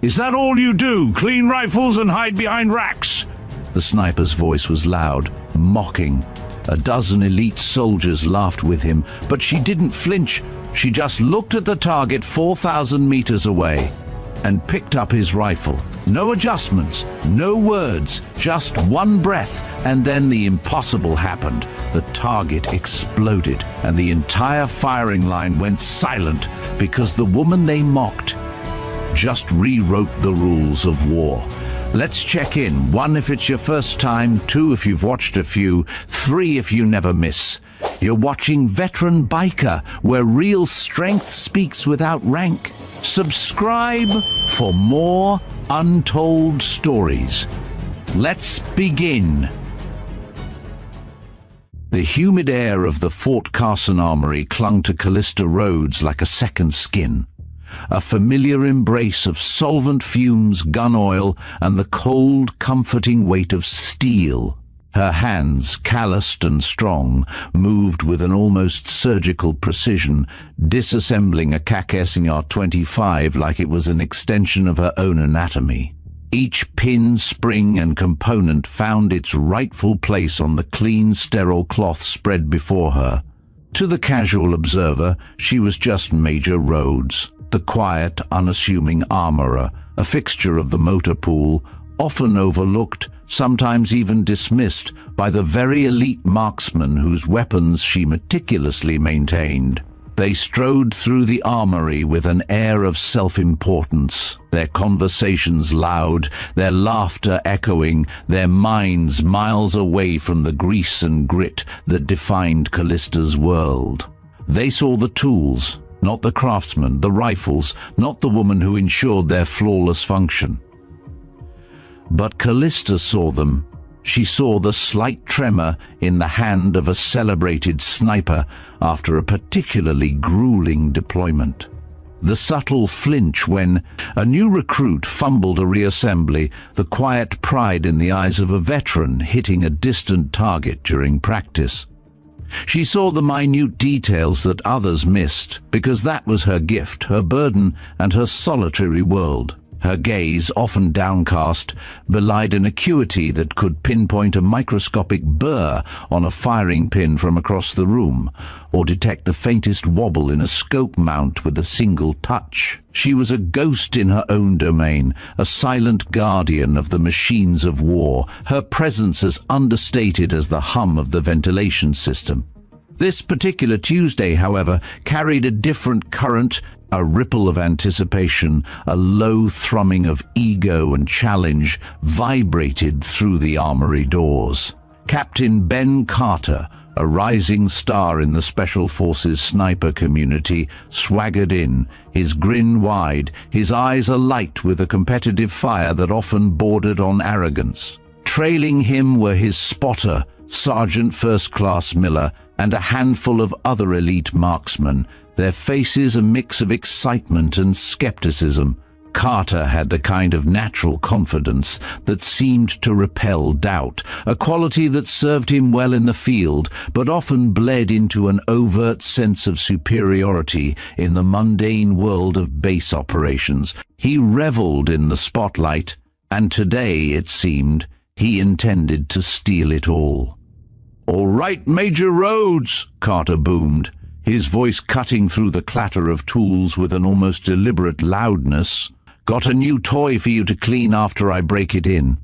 Is that all you do? Clean rifles and hide behind racks?" The sniper's voice was loud, mocking. A dozen elite soldiers laughed with him, but she didn't flinch. She just looked at the target 4,000 meters away and picked up his rifle. No adjustments, no words, just one breath, and then the impossible happened. The target exploded, and the entire firing line went silent because the woman they mocked just rewrote the rules of war. Let's check in. 1 if it's your first time, 2 if you've watched a few, 3 if you never miss. You're watching Veteran Biker, where real strength speaks without rank. Subscribe for more untold stories. Let's begin. The humid air of the Fort Carson Armory clung to Callista Rhodes like a second skin. A familiar embrace of solvent fumes, gun oil, and the cold, comforting weight of steel. Her hands, calloused and strong, moved with an almost surgical precision, disassembling a CAC SR-25 like it was an extension of her own anatomy. Each pin, spring, and component found its rightful place on the clean, sterile cloth spread before her. To the casual observer, she was just Major Rhodes, the quiet, unassuming armorer, a fixture of the motor pool, often overlooked, sometimes even dismissed by the very elite marksmen whose weapons she meticulously maintained. They strode through the armory with an air of self-importance, their conversations loud, their laughter echoing, their minds miles away from the grease and grit that defined Callista's world. They saw the tools, not the craftsman, the rifles, not the woman who ensured their flawless function. But Callista saw them. She saw the slight tremor in the hand of a celebrated sniper after a particularly grueling deployment. The subtle flinch when a new recruit fumbled a reassembly, the quiet pride in the eyes of a veteran hitting a distant target during practice. She saw the minute details that others missed, because that was her gift, her burden, and her solitary world. Her gaze, often downcast, belied an acuity that could pinpoint a microscopic burr on a firing pin from across the room, or detect the faintest wobble in a scope mount with a single touch. She was a ghost in her own domain, a silent guardian of the machines of war, her presence as understated as the hum of the ventilation system. This particular Tuesday, however, carried a different current, a ripple of anticipation, a low thrumming of ego and challenge vibrated through the armory doors. Captain Ben Carter, a rising star in the Special Forces sniper community, swaggered in, his grin wide, his eyes alight with a competitive fire that often bordered on arrogance. Trailing him were his spotter, Sergeant First Class Miller, and a handful of other elite marksmen, their faces a mix of excitement and skepticism. Carter had the kind of natural confidence that seemed to repel doubt, a quality that served him well in the field, but often bled into an overt sense of superiority in the mundane world of base operations. He reveled in the spotlight, and today, it seemed, he intended to steal it all. "All right, Major Rhodes," Carter boomed, his voice cutting through the clatter of tools with an almost deliberate loudness. "Got a new toy for you to clean after I break it in."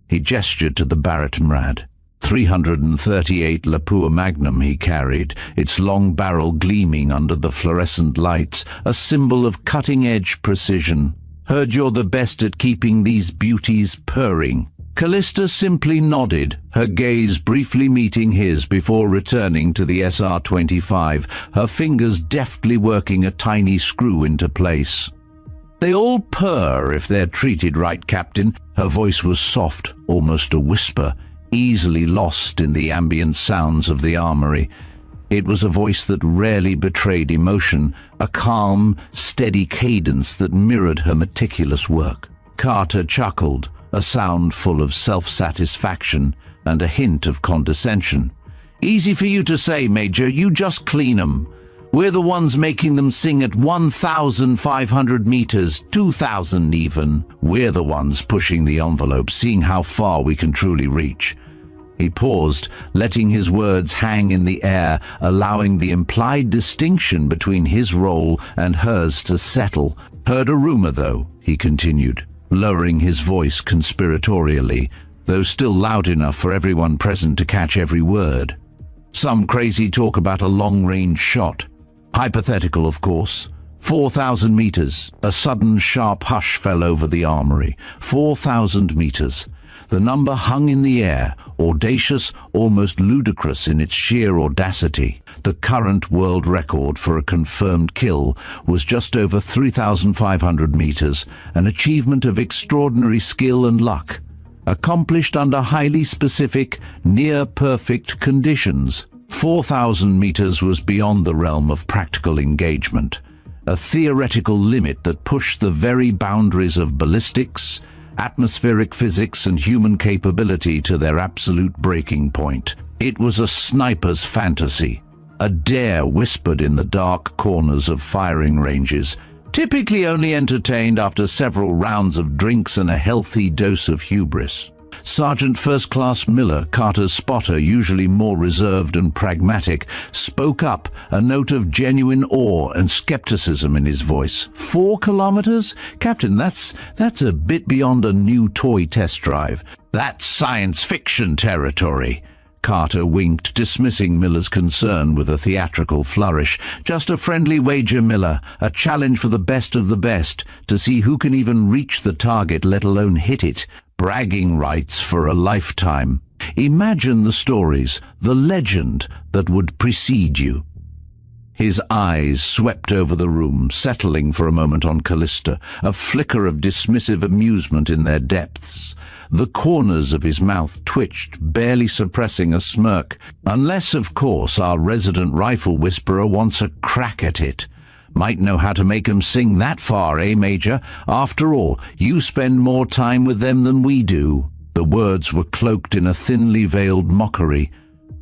He gestured to the Barrett Mrad. 338 Lapua Magnum he carried, its long barrel gleaming under the fluorescent lights, a symbol of cutting-edge precision. "Heard you're the best at keeping these beauties purring." Callista simply nodded, her gaze briefly meeting his before returning to the SR-25, her fingers deftly working a tiny screw into place. "They all purr if they're treated right, Captain." Her voice was soft, almost a whisper, easily lost in the ambient sounds of the armory. It was a voice that rarely betrayed emotion, a calm, steady cadence that mirrored her meticulous work. Carter chuckled, a sound full of self-satisfaction and a hint of condescension. "Easy for you to say, Major, you just clean 'em." We're the ones making them sing at 1,500 meters, 2,000 even. We're the ones pushing the envelope, seeing how far we can truly reach." He paused, letting his words hang in the air, allowing the implied distinction between his role and hers to settle. "Heard a rumor, though," he continued, lowering his voice conspiratorially, though still loud enough for everyone present to catch every word. "Some crazy talk about a long-range shot. Hypothetical, of course. 4,000 meters. A sudden sharp hush fell over the armory. 4,000 meters. The number hung in the air, audacious, almost ludicrous in its sheer audacity. The current world record for a confirmed kill was just over 3,500 meters, an achievement of extraordinary skill and luck, accomplished under highly specific, near-perfect conditions. 4,000 meters was beyond the realm of practical engagement, a theoretical limit that pushed the very boundaries of ballistics, atmospheric physics and human capability to their absolute breaking point. It was a sniper's fantasy, a dare whispered in the dark corners of firing ranges, typically only entertained after several rounds of drinks and a healthy dose of hubris. Sergeant First Class Miller, Carter's spotter, usually more reserved and pragmatic, spoke up, a note of genuine awe and skepticism in his voice. 4 kilometers? Captain, that's a bit beyond a new toy test drive. That's science fiction territory. Carter winked, dismissing Miller's concern with a theatrical flourish. Just a friendly wager, Miller, a challenge for the best of the best, to see who can even reach the target, let alone hit it. Bragging rights for a lifetime. Imagine the stories, the legend that would precede you. His eyes swept over the room, settling for a moment on Callista, a flicker of dismissive amusement in their depths. The corners of his mouth twitched, barely suppressing a smirk. Unless, of course, our resident rifle whisperer wants a crack at it. Might know how to make 'em sing that far, eh, Major? After all, you spend more time with them than we do. The words were cloaked in a thinly veiled mockery,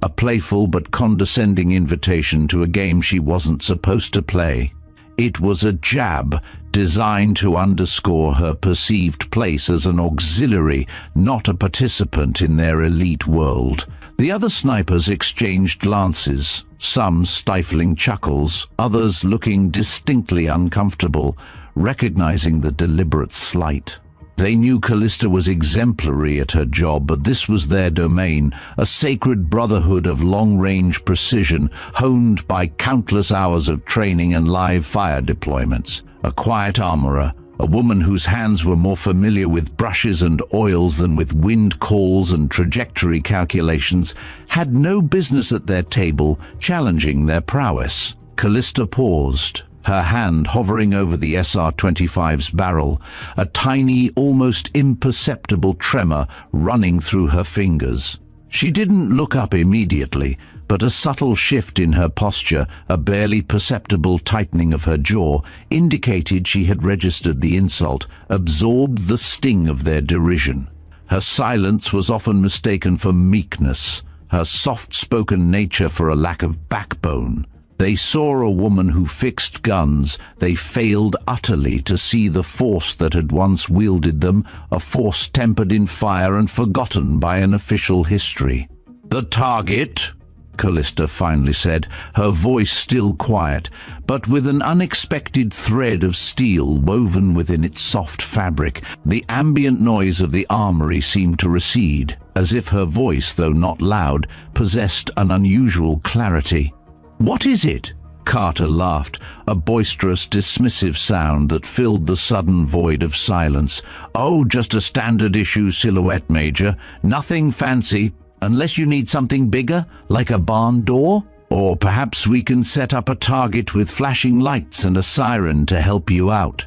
a playful but condescending invitation to a game she wasn't supposed to play. It was a jab designed to underscore her perceived place as an auxiliary, not a participant in their elite world. The other snipers exchanged glances, some stifling chuckles, others looking distinctly uncomfortable, recognizing the deliberate slight. They knew Callista was exemplary at her job, but this was their domain, a sacred brotherhood of long-range precision, honed by countless hours of training and live fire deployments. A quiet armorer, a woman whose hands were more familiar with brushes and oils than with wind calls and trajectory calculations, had no business at their table challenging their prowess. Callista paused, her hand hovering over the SR-25's barrel, a tiny, almost imperceptible tremor running through her fingers. She didn't look up immediately, but a subtle shift in her posture, a barely perceptible tightening of her jaw, indicated she had registered the insult, absorbed the sting of their derision. Her silence was often mistaken for meekness, her soft-spoken nature for a lack of backbone. They saw a woman who fixed guns. They failed utterly to see the force that had once wielded them, a force tempered in fire and forgotten by an official history. "The target," Callista finally said, her voice still quiet, but with an unexpected thread of steel woven within its soft fabric. The ambient noise of the armory seemed to recede, as if her voice, though not loud, possessed an unusual clarity. "What is it?" Carter laughed, a boisterous, dismissive sound that filled the sudden void of silence. "Oh, just a standard-issue silhouette, Major. Nothing fancy, unless you need something bigger, like a barn door? Or perhaps we can set up a target with flashing lights and a siren to help you out."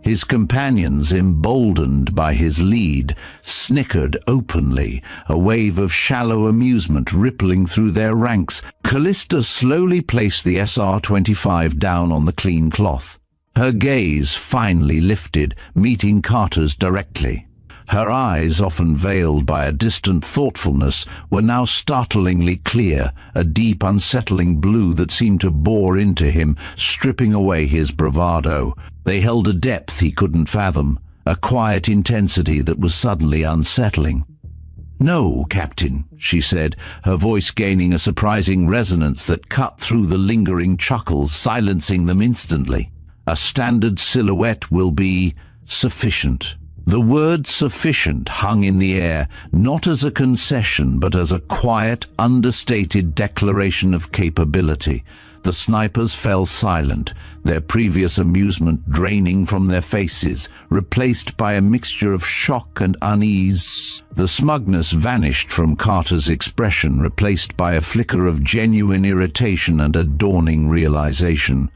His companions, emboldened by his lead, snickered openly, a wave of shallow amusement rippling through their ranks. Callista slowly placed the SR-25 down on the clean cloth. Her gaze finally lifted, meeting Carter's directly. Her eyes, often veiled by a distant thoughtfulness, were now startlingly clear, a deep, unsettling blue that seemed to bore into him, stripping away his bravado. They held a depth he couldn't fathom, a quiet intensity that was suddenly unsettling. "No, Captain," she said, her voice gaining a surprising resonance that cut through the lingering chuckles, silencing them instantly. "A standard silhouette will be sufficient." The word sufficient hung in the air, not as a concession but as a quiet, understated declaration of capability. The snipers fell silent, their previous amusement draining from their faces, replaced by a mixture of shock and unease. The smugness vanished from Carter's expression, replaced by a flicker of genuine irritation and a dawning realization.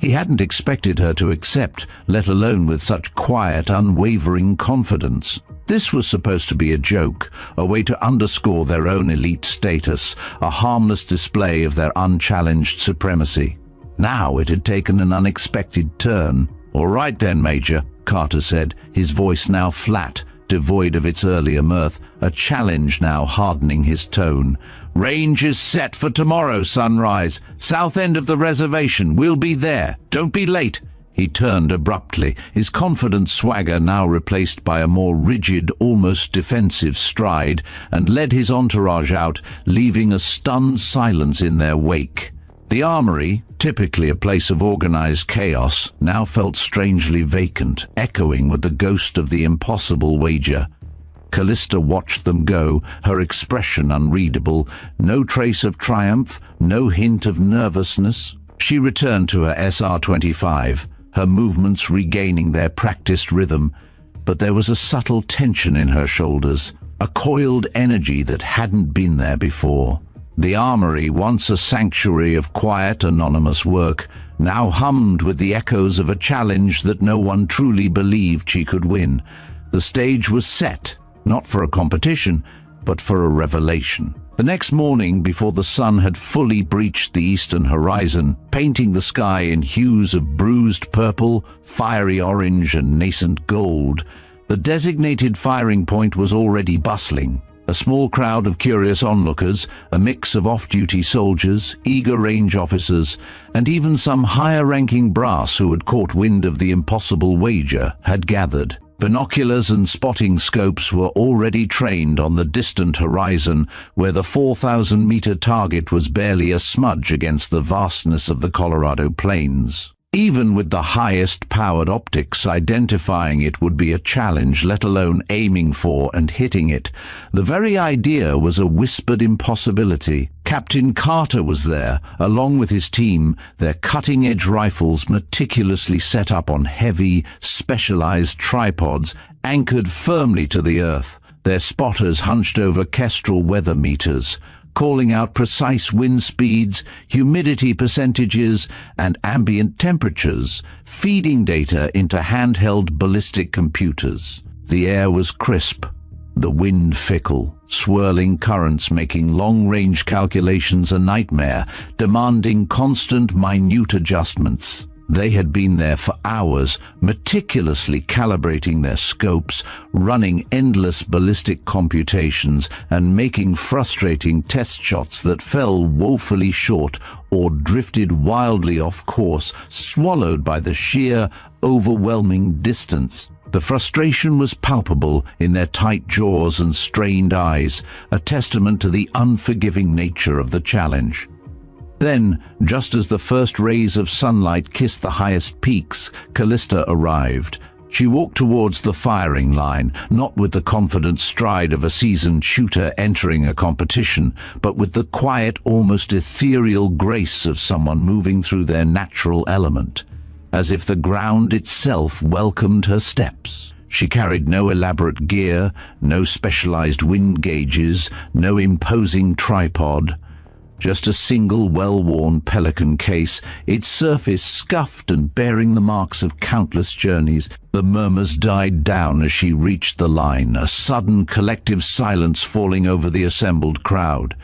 He hadn't expected her to accept, let alone with such quiet, unwavering confidence. This was supposed to be a joke, a way to underscore their own elite status, a harmless display of their unchallenged supremacy. Now it had taken an unexpected turn. "All right then, Major," Carter said, his voice now flat, devoid of its earlier mirth, a challenge now hardening his tone. "Range is set for tomorrow sunrise. South end of the reservation. We'll be there. Don't be late." He turned abruptly, his confident swagger now replaced by a more rigid, almost defensive stride, and led his entourage out, leaving a stunned silence in their wake. The armory, typically a place of organized chaos, now felt strangely vacant, echoing with the ghost of the impossible wager. Callista watched them go, her expression unreadable, no trace of triumph, no hint of nervousness. She returned to her SR-25, her movements regaining their practiced rhythm, but there was a subtle tension in her shoulders, a coiled energy that hadn't been there before. The armory, once a sanctuary of quiet, anonymous work, now hummed with the echoes of a challenge that no one truly believed she could win. The stage was set, not for a competition, but for a revelation. The next morning, before the sun had fully breached the eastern horizon, painting the sky in hues of bruised purple, fiery orange, and nascent gold, the designated firing point was already bustling. A small crowd of curious onlookers, a mix of off-duty soldiers, eager range officers, and even some higher-ranking brass who had caught wind of the impossible wager, had gathered. Binoculars and spotting scopes were already trained on the distant horizon, where the 4,000-meter target was barely a smudge against the vastness of the Colorado Plains. Even with the highest-powered optics, identifying it would be a challenge, let alone aiming for and hitting it. The very idea was a whispered impossibility. Captain Carter was there, along with his team, their cutting-edge rifles meticulously set up on heavy, specialized tripods, anchored firmly to the earth, their spotters hunched over Kestrel weather meters, calling out precise wind speeds, humidity percentages, and ambient temperatures, feeding data into handheld ballistic computers. The air was crisp, the wind fickle, swirling currents making long-range calculations a nightmare, demanding constant, minute adjustments. They had been there for hours, meticulously calibrating their scopes, running endless ballistic computations, and making frustrating test shots that fell woefully short or drifted wildly off course, swallowed by the sheer, overwhelming distance. The frustration was palpable in their tight jaws and strained eyes, a testament to the unforgiving nature of the challenge. Then, just as the first rays of sunlight kissed the highest peaks, Callista arrived. She walked towards the firing line, not with the confident stride of a seasoned shooter entering a competition, but with the quiet, almost ethereal grace of someone moving through their natural element, as if the ground itself welcomed her steps. She carried no elaborate gear, no specialized wind gauges, no imposing tripod. Just a single well-worn Pelican case, its surface scuffed and bearing the marks of countless journeys. The murmurs died down as she reached the line, a sudden collective silence falling over the assembled crowd.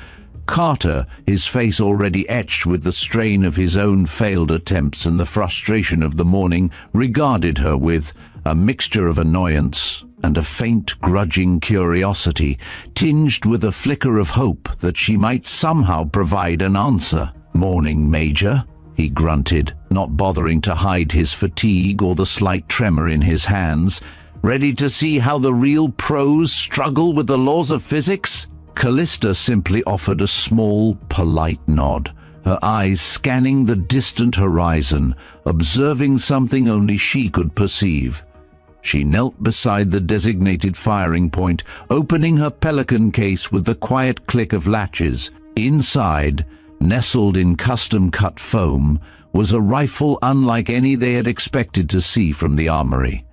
Carter, his face already etched with the strain of his own failed attempts and the frustration of the morning, regarded her with a mixture of annoyance and a faint, grudging curiosity, tinged with a flicker of hope that she might somehow provide an answer. "Morning, Major," he grunted, not bothering to hide his fatigue or the slight tremor in his hands. "Ready to see how the real pros struggle with the laws of physics?" Callista simply offered a small, polite nod, her eyes scanning the distant horizon, observing something only she could perceive. She knelt beside the designated firing point, opening her Pelican case with the quiet click of latches. Inside, nestled in custom-cut foam, was a rifle unlike any they had expected to see from the armory.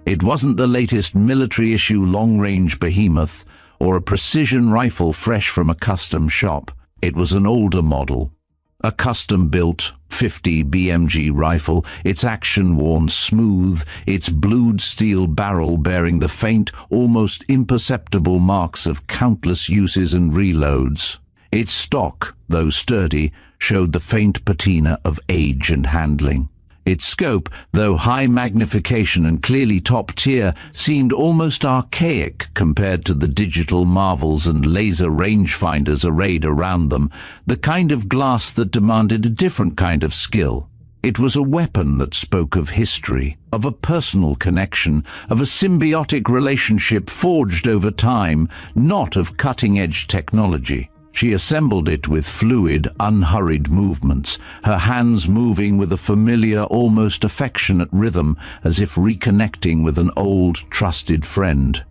It wasn't the latest military-issue long-range behemoth or a precision rifle fresh from a custom shop. It was an older model, a custom-built .50 BMG rifle, its action worn smooth, its blued steel barrel bearing the faint, almost imperceptible marks of countless uses and reloads. Its stock, though sturdy, showed the faint patina of age and handling. Its scope, though high magnification and clearly top-tier, seemed almost archaic compared to the digital marvels and laser rangefinders arrayed around them, the kind of glass that demanded a different kind of skill. It was a weapon that spoke of history, of a personal connection, of a symbiotic relationship forged over time, not of cutting-edge technology. She assembled it with fluid, unhurried movements, her hands moving with a familiar, almost affectionate rhythm, as if reconnecting with an old, trusted friend.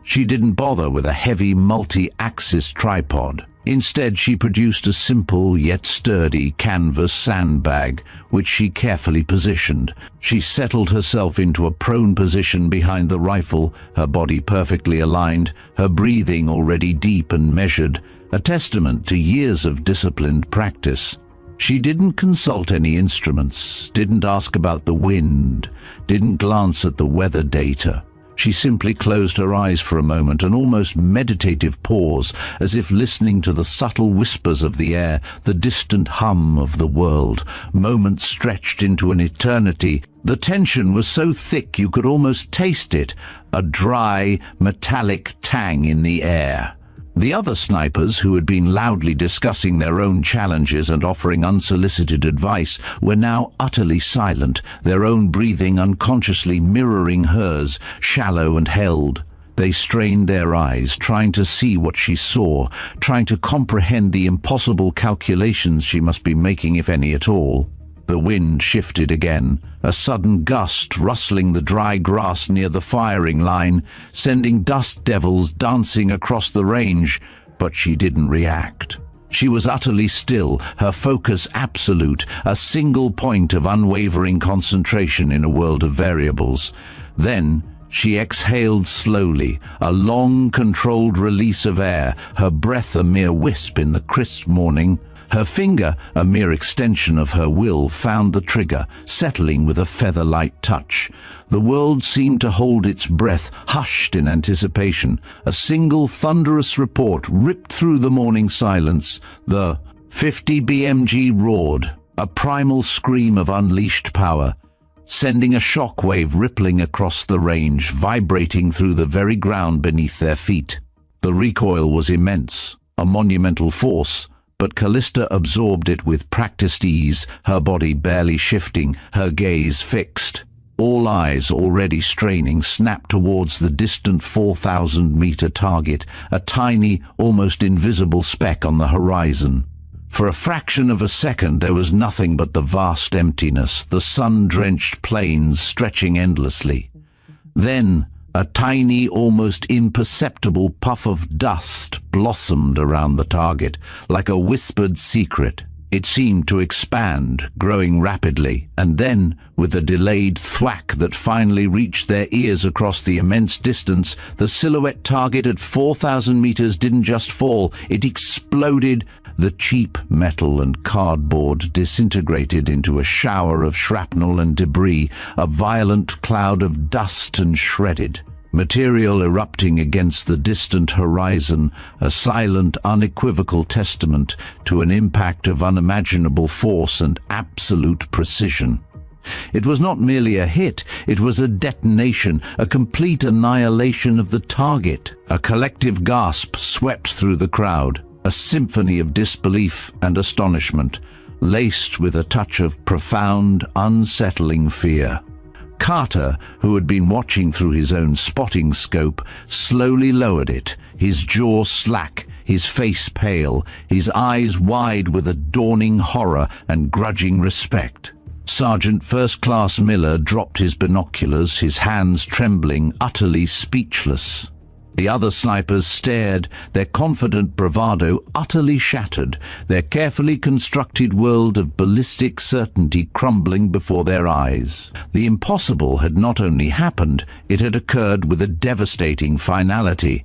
She didn't bother with a heavy, multi-axis tripod. Instead, she produced a simple yet sturdy canvas sandbag, which she carefully positioned. She settled herself into a prone position behind the rifle, her body perfectly aligned, her breathing already deep and measured, a testament to years of disciplined practice. She didn't consult any instruments, didn't ask about the wind, didn't glance at the weather data. She simply closed her eyes for a moment, an almost meditative pause, as if listening to the subtle whispers of the air, the distant hum of the world, moments stretched into an eternity. The tension was so thick you could almost taste it, a dry, metallic tang in the air. The other snipers, who had been loudly discussing their own challenges and offering unsolicited advice, were now utterly silent, their own breathing unconsciously mirroring hers, shallow and held. They strained their eyes, trying to see what she saw, trying to comprehend the impossible calculations she must be making, if any at all. The wind shifted again, a sudden gust rustling the dry grass near the firing line, sending dust devils dancing across the range, but she didn't react. She was utterly still, her focus absolute, a single point of unwavering concentration in a world of variables. Then she exhaled slowly, a long, controlled release of air, her breath a mere wisp in the crisp morning. Her finger, a mere extension of her will, found the trigger, settling with a feather-light touch. The world seemed to hold its breath, hushed in anticipation. A single thunderous report ripped through the morning silence. The .50 BMG roared, a primal scream of unleashed power, sending a shockwave rippling across the range, vibrating through the very ground beneath their feet. The recoil was immense, a monumental force, but Callista absorbed it with practiced ease, her body barely shifting, her gaze fixed. All eyes, already straining, snapped towards the distant 4,000-meter target, a tiny, almost invisible speck on the horizon. For a fraction of a second there was nothing but the vast emptiness, the sun-drenched plains stretching endlessly. Then a tiny, almost imperceptible puff of dust blossomed around the target, like a whispered secret. It seemed to expand, growing rapidly, and then, with a delayed thwack that finally reached their ears across the immense distance, the silhouette target at 4,000 meters didn't just fall, it exploded. The cheap metal and cardboard disintegrated into a shower of shrapnel and debris, a violent cloud of dust and shredded. Material erupting against the distant horizon, a silent, unequivocal testament to an impact of unimaginable force and absolute precision. It was not merely a hit, it was a detonation, a complete annihilation of the target. A collective gasp swept through the crowd, a symphony of disbelief and astonishment, laced with a touch of profound, unsettling fear. Carter, who had been watching through his own spotting scope, slowly lowered it, his jaw slack, his face pale, his eyes wide with a dawning horror and grudging respect. Sergeant First Class Miller dropped his binoculars, his hands trembling, utterly speechless. The other snipers stared, their confident bravado utterly shattered, their carefully constructed world of ballistic certainty crumbling before their eyes. The impossible had not only happened, it had occurred with a devastating finality.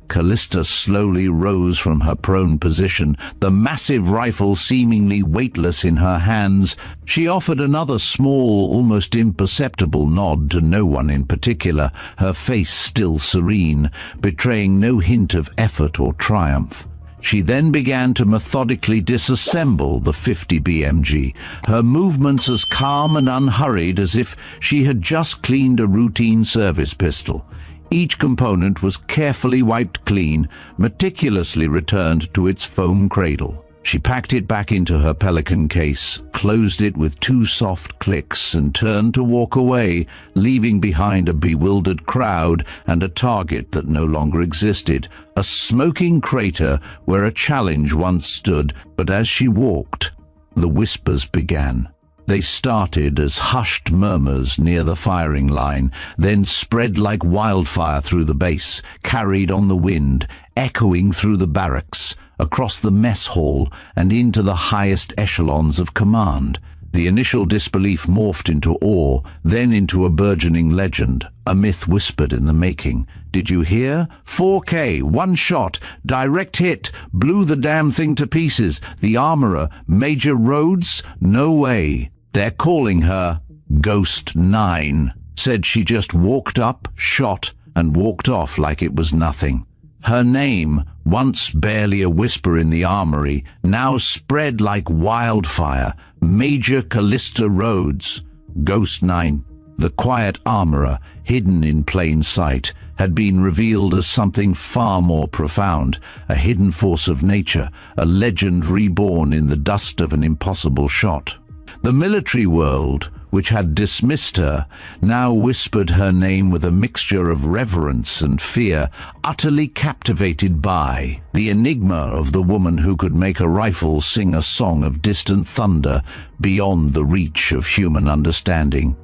Callista slowly rose from her prone position, the massive rifle seemingly weightless in her hands. She offered another small, almost imperceptible nod to no one in particular, her face still serene, betraying no hint of effort or triumph. She then began to methodically disassemble the 50 BMG, her movements as calm and unhurried as if she had just cleaned a routine service pistol. Each component was carefully wiped clean, meticulously returned to its foam cradle. She packed it back into her Pelican case, closed it with 2 soft clicks, and turned to walk away, leaving behind a bewildered crowd and a target that no longer existed, a smoking crater where a challenge once stood. But as she walked, the whispers began. They started as hushed murmurs near the firing line, then spread like wildfire through the base, carried on the wind, echoing through the barracks, across the mess hall, and into the highest echelons of command. The initial disbelief morphed into awe, then into a burgeoning legend, a myth whispered in the making. Did you hear? 4K, one shot, direct hit, blew the damn thing to pieces. The armorer, Major Rhodes? No way. They're calling her Ghost 9. Said she just walked up, shot, and walked off like it was nothing. Her name, once barely a whisper in the armory, now spread like wildfire. Major Callista Rhodes. Ghost 9, the quiet armorer, hidden in plain sight, had been revealed as something far more profound, a hidden force of nature, a legend reborn in the dust of an impossible shot. The military world, which had dismissed her, now whispered her name with a mixture of reverence and fear, utterly captivated by the enigma of the woman who could make a rifle sing a song of distant thunder beyond the reach of human understanding.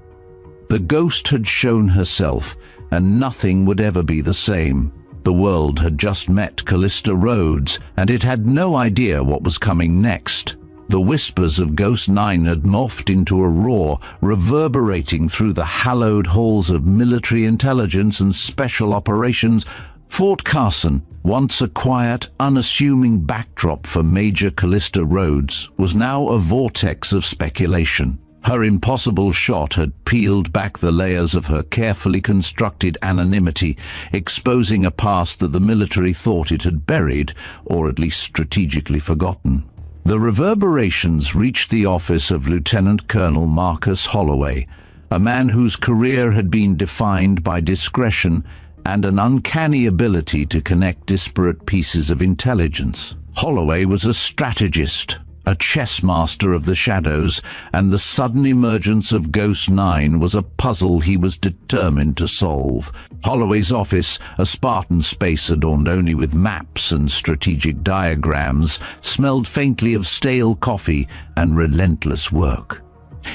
The ghost had shown herself, and nothing would ever be the same. The world had just met Callista Rhodes, and it had no idea what was coming next. The whispers of Ghost 9 had morphed into a roar, reverberating through the hallowed halls of military intelligence and special operations. Fort Carson, once a quiet, unassuming backdrop for Major Callista Rhodes, was now a vortex of speculation. Her impossible shot had peeled back the layers of her carefully constructed anonymity, exposing a past that the military thought it had buried, or at least strategically forgotten. The reverberations reached the office of Lieutenant Colonel Marcus Holloway, a man whose career had been defined by discretion and an uncanny ability to connect disparate pieces of intelligence. Holloway was a strategist, a chess master of the shadows, and the sudden emergence of Ghost 9 was a puzzle he was determined to solve. Holloway's office, a Spartan space adorned only with maps and strategic diagrams, smelled faintly of stale coffee and relentless work.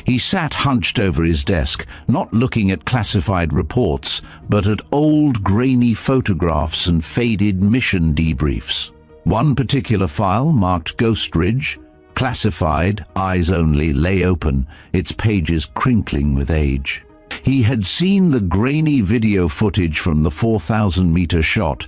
He sat hunched over his desk, not looking at classified reports, but at old grainy photographs and faded mission debriefs. One particular file, marked Ghost Ridge, classified, eyes only, lay open, its pages crinkling with age. He had seen the grainy video footage from the 4,000-meter shot,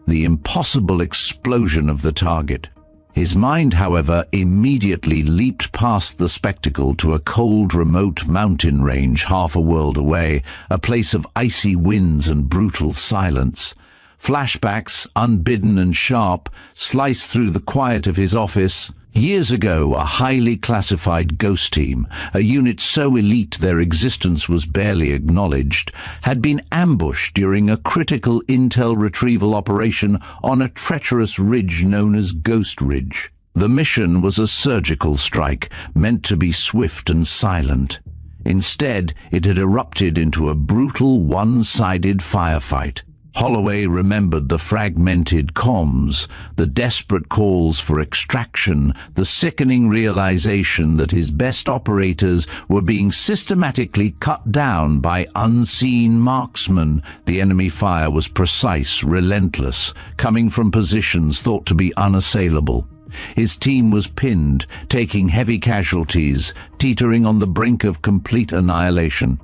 the impossible explosion of the target. His mind, however, immediately leaped past the spectacle to a cold, remote mountain range half a world away, a place of icy winds and brutal silence. Flashbacks, unbidden and sharp, sliced through the quiet of his office. Years ago, a highly classified ghost team, a unit so elite their existence was barely acknowledged, had been ambushed during a critical intel retrieval operation on a treacherous ridge known as Ghost Ridge. The mission was a surgical strike, meant to be swift and silent. Instead, it had erupted into a brutal, one-sided firefight. Holloway remembered the fragmented comms, the desperate calls for extraction, the sickening realization that his best operators were being systematically cut down by unseen marksmen. The enemy fire was precise, relentless, coming from positions thought to be unassailable. His team was pinned, taking heavy casualties, teetering on the brink of complete annihilation.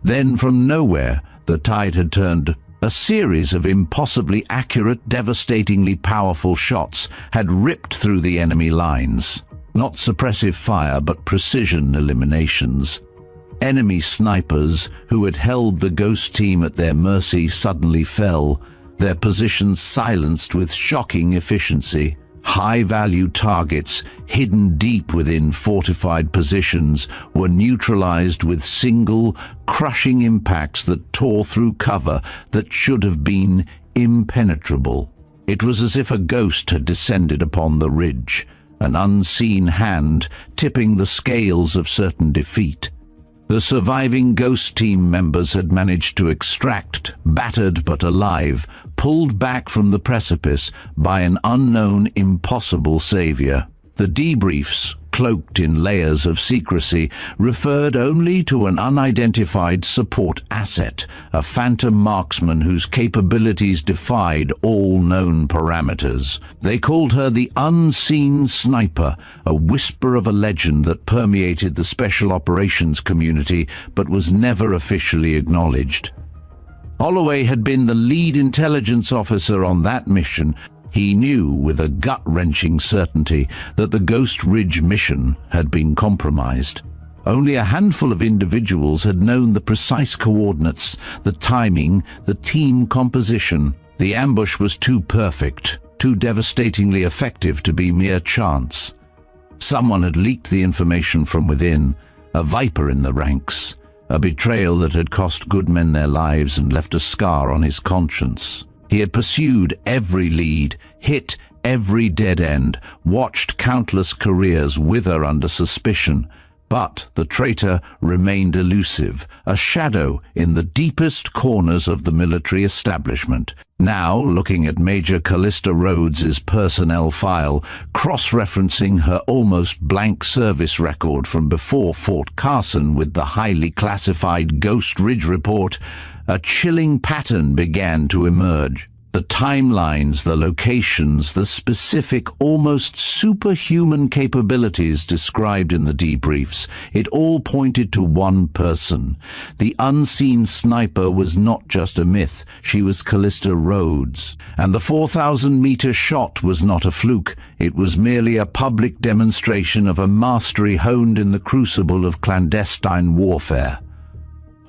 Then, from nowhere, the tide had turned. A series of impossibly accurate, devastatingly powerful shots had ripped through the enemy lines. Not suppressive fire, but precision eliminations. Enemy snipers, who had held the ghost team at their mercy, suddenly fell, their positions silenced with shocking efficiency. High-value targets, hidden deep within fortified positions, were neutralized with single, crushing impacts that tore through cover that should have been impenetrable. It was as if a ghost had descended upon the ridge, an unseen hand tipping the scales of certain defeat. The surviving ghost team members had managed to extract, battered but alive, pulled back from the precipice by an unknown, impossible savior. The debriefs, cloaked in layers of secrecy, referred only to an unidentified support asset, a phantom marksman whose capabilities defied all known parameters. They called her the Unseen Sniper, a whisper of a legend that permeated the special operations community but was never officially acknowledged. Holloway had been the lead intelligence officer on that mission. He knew with a gut-wrenching certainty that the Ghost Ridge mission had been compromised. Only a handful of individuals had known the precise coordinates, the timing, the team composition. The ambush was too perfect, too devastatingly effective to be mere chance. Someone had leaked the information from within, a viper in the ranks, a betrayal that had cost good men their lives and left a scar on his conscience. He had pursued every lead, hit every dead end, watched countless careers wither under suspicion, but the traitor remained elusive, a shadow in the deepest corners of the military establishment. Now, looking at Major Callista Rhodes's personnel file, cross-referencing her almost blank service record from before Fort Carson with the highly classified Ghost Ridge report, a chilling pattern began to emerge. The timelines, the locations, the specific, almost superhuman capabilities described in the debriefs, it all pointed to one person. The Unseen Sniper was not just a myth, she was Callista Rhodes. And the 4,000-meter shot was not a fluke, it was merely a public demonstration of a mastery honed in the crucible of clandestine warfare.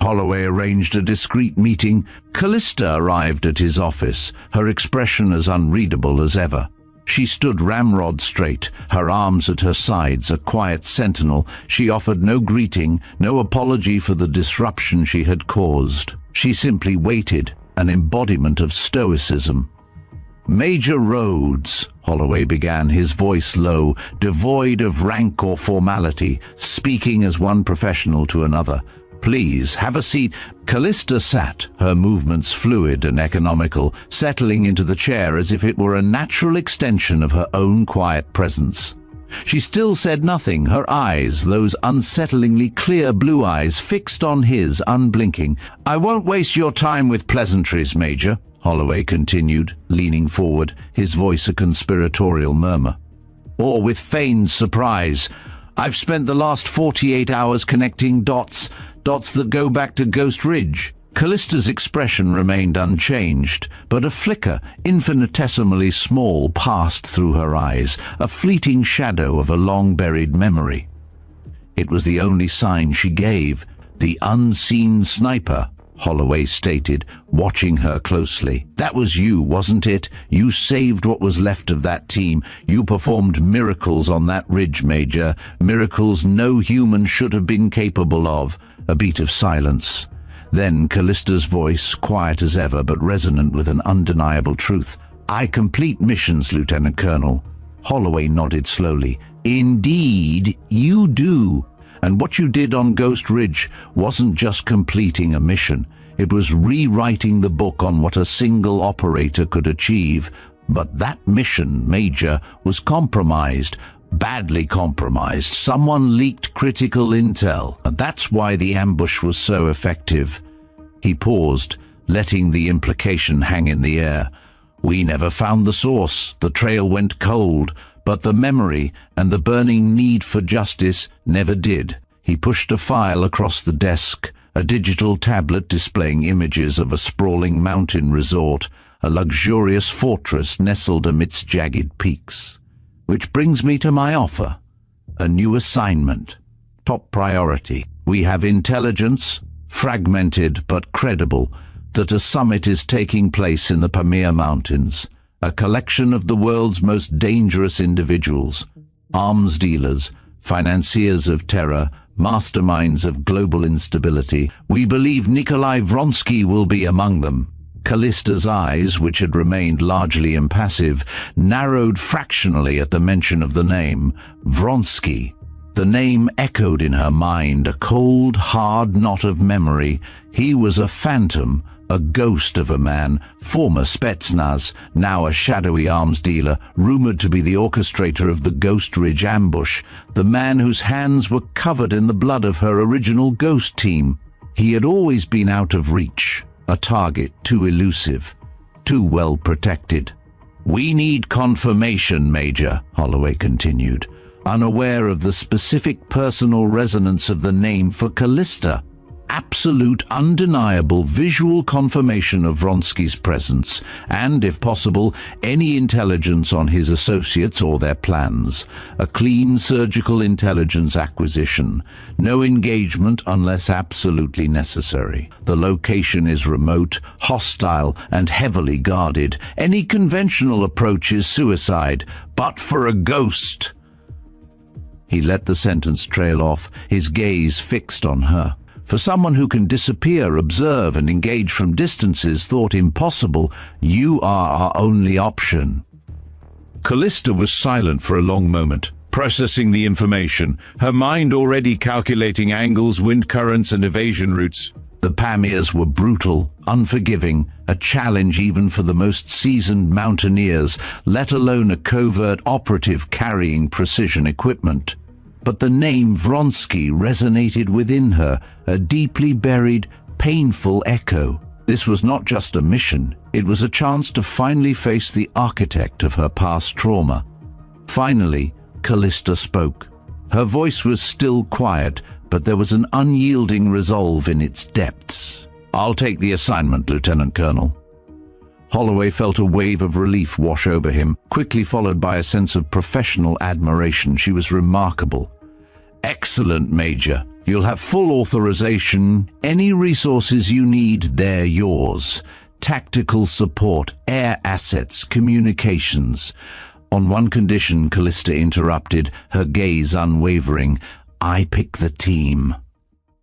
Holloway arranged a discreet meeting. Callista arrived at his office, her expression as unreadable as ever. She stood ramrod straight, her arms at her sides, a quiet sentinel. She offered no greeting, no apology for the disruption she had caused. She simply waited, an embodiment of stoicism. "Major Rhodes," Holloway began, his voice low, devoid of rank or formality, speaking as one professional to another. "Please, have a seat." Callista sat, her movements fluid and economical, settling into the chair as if it were a natural extension of her own quiet presence. She still said nothing, her eyes, those unsettlingly clear blue eyes, fixed on his, unblinking. "I won't waste your time with pleasantries, Major," Holloway continued, leaning forward, his voice a conspiratorial murmur. "Or with feigned surprise. I've spent the last 48 hours connecting dots that go back to Ghost Ridge." Callista's expression remained unchanged, but a flicker, infinitesimally small, passed through her eyes, a fleeting shadow of a long-buried memory. It was the only sign she gave. The Unseen Sniper, Holloway stated, watching her closely. "That was you, wasn't it? You saved what was left of that team. You performed miracles on that ridge, Major. Miracles no human should have been capable of." A beat of silence. Then Callista's voice, quiet as ever but resonant with an undeniable truth. "I complete missions, Lieutenant Colonel." Holloway nodded slowly. "Indeed, you do. And what you did on Ghost Ridge wasn't just completing a mission. It was rewriting the book on what a single operator could achieve. But that mission, Major, was compromised. Badly compromised. Someone leaked critical intel, and that's why the ambush was so effective." He paused, letting the implication hang in the air. "We never found the source. The trail went cold, but the memory and the burning need for justice never did." He pushed a file across the desk, a digital tablet displaying images of a sprawling mountain resort, a luxurious fortress nestled amidst jagged peaks. "Which brings me to my offer. A new assignment. Top priority. We have intelligence, fragmented but credible, that a summit is taking place in the Pamir Mountains. A collection of the world's most dangerous individuals. Arms dealers, financiers of terror, masterminds of global instability. We believe Nikolai Vronsky will be among them." Callista's eyes, which had remained largely impassive, narrowed fractionally at the mention of the name. Vronsky. The name echoed in her mind, a cold, hard knot of memory. He was a phantom, a ghost of a man, former Spetsnaz, now a shadowy arms dealer, rumored to be the orchestrator of the Ghost Ridge ambush, the man whose hands were covered in the blood of her original Ghost team. He had always been out of reach. A target too elusive, too well protected. "We need confirmation, Major," Holloway continued, unaware of the specific personal resonance of the name for Callista. Absolute, undeniable visual confirmation of Vronsky's presence, and, if possible, any intelligence on his associates or their plans. A clean surgical intelligence acquisition. No engagement unless absolutely necessary. The location is remote, hostile, and heavily guarded. Any conventional approach is suicide, but for a ghost. He let the sentence trail off, his gaze fixed on her. For someone who can disappear, observe, and engage from distances thought impossible, you are our only option. Callista was silent for a long moment, processing the information, her mind already calculating angles, wind currents, and evasion routes. The Pamirs were brutal, unforgiving, a challenge even for the most seasoned mountaineers, let alone a covert operative carrying precision equipment. But the name Vronsky resonated within her, a deeply buried, painful echo. This was not just a mission, it was a chance to finally face the architect of her past trauma. Finally, Callista spoke. Her voice was still quiet, but there was an unyielding resolve in its depths. "I'll take the assignment, Lieutenant Colonel." Holloway felt a wave of relief wash over him, quickly followed by a sense of professional admiration. She was remarkable. "Excellent, Major. You'll have full authorization. Any resources you need, they're yours. Tactical support, air assets, communications." On one condition, Callista interrupted, her gaze unwavering. "I pick the team."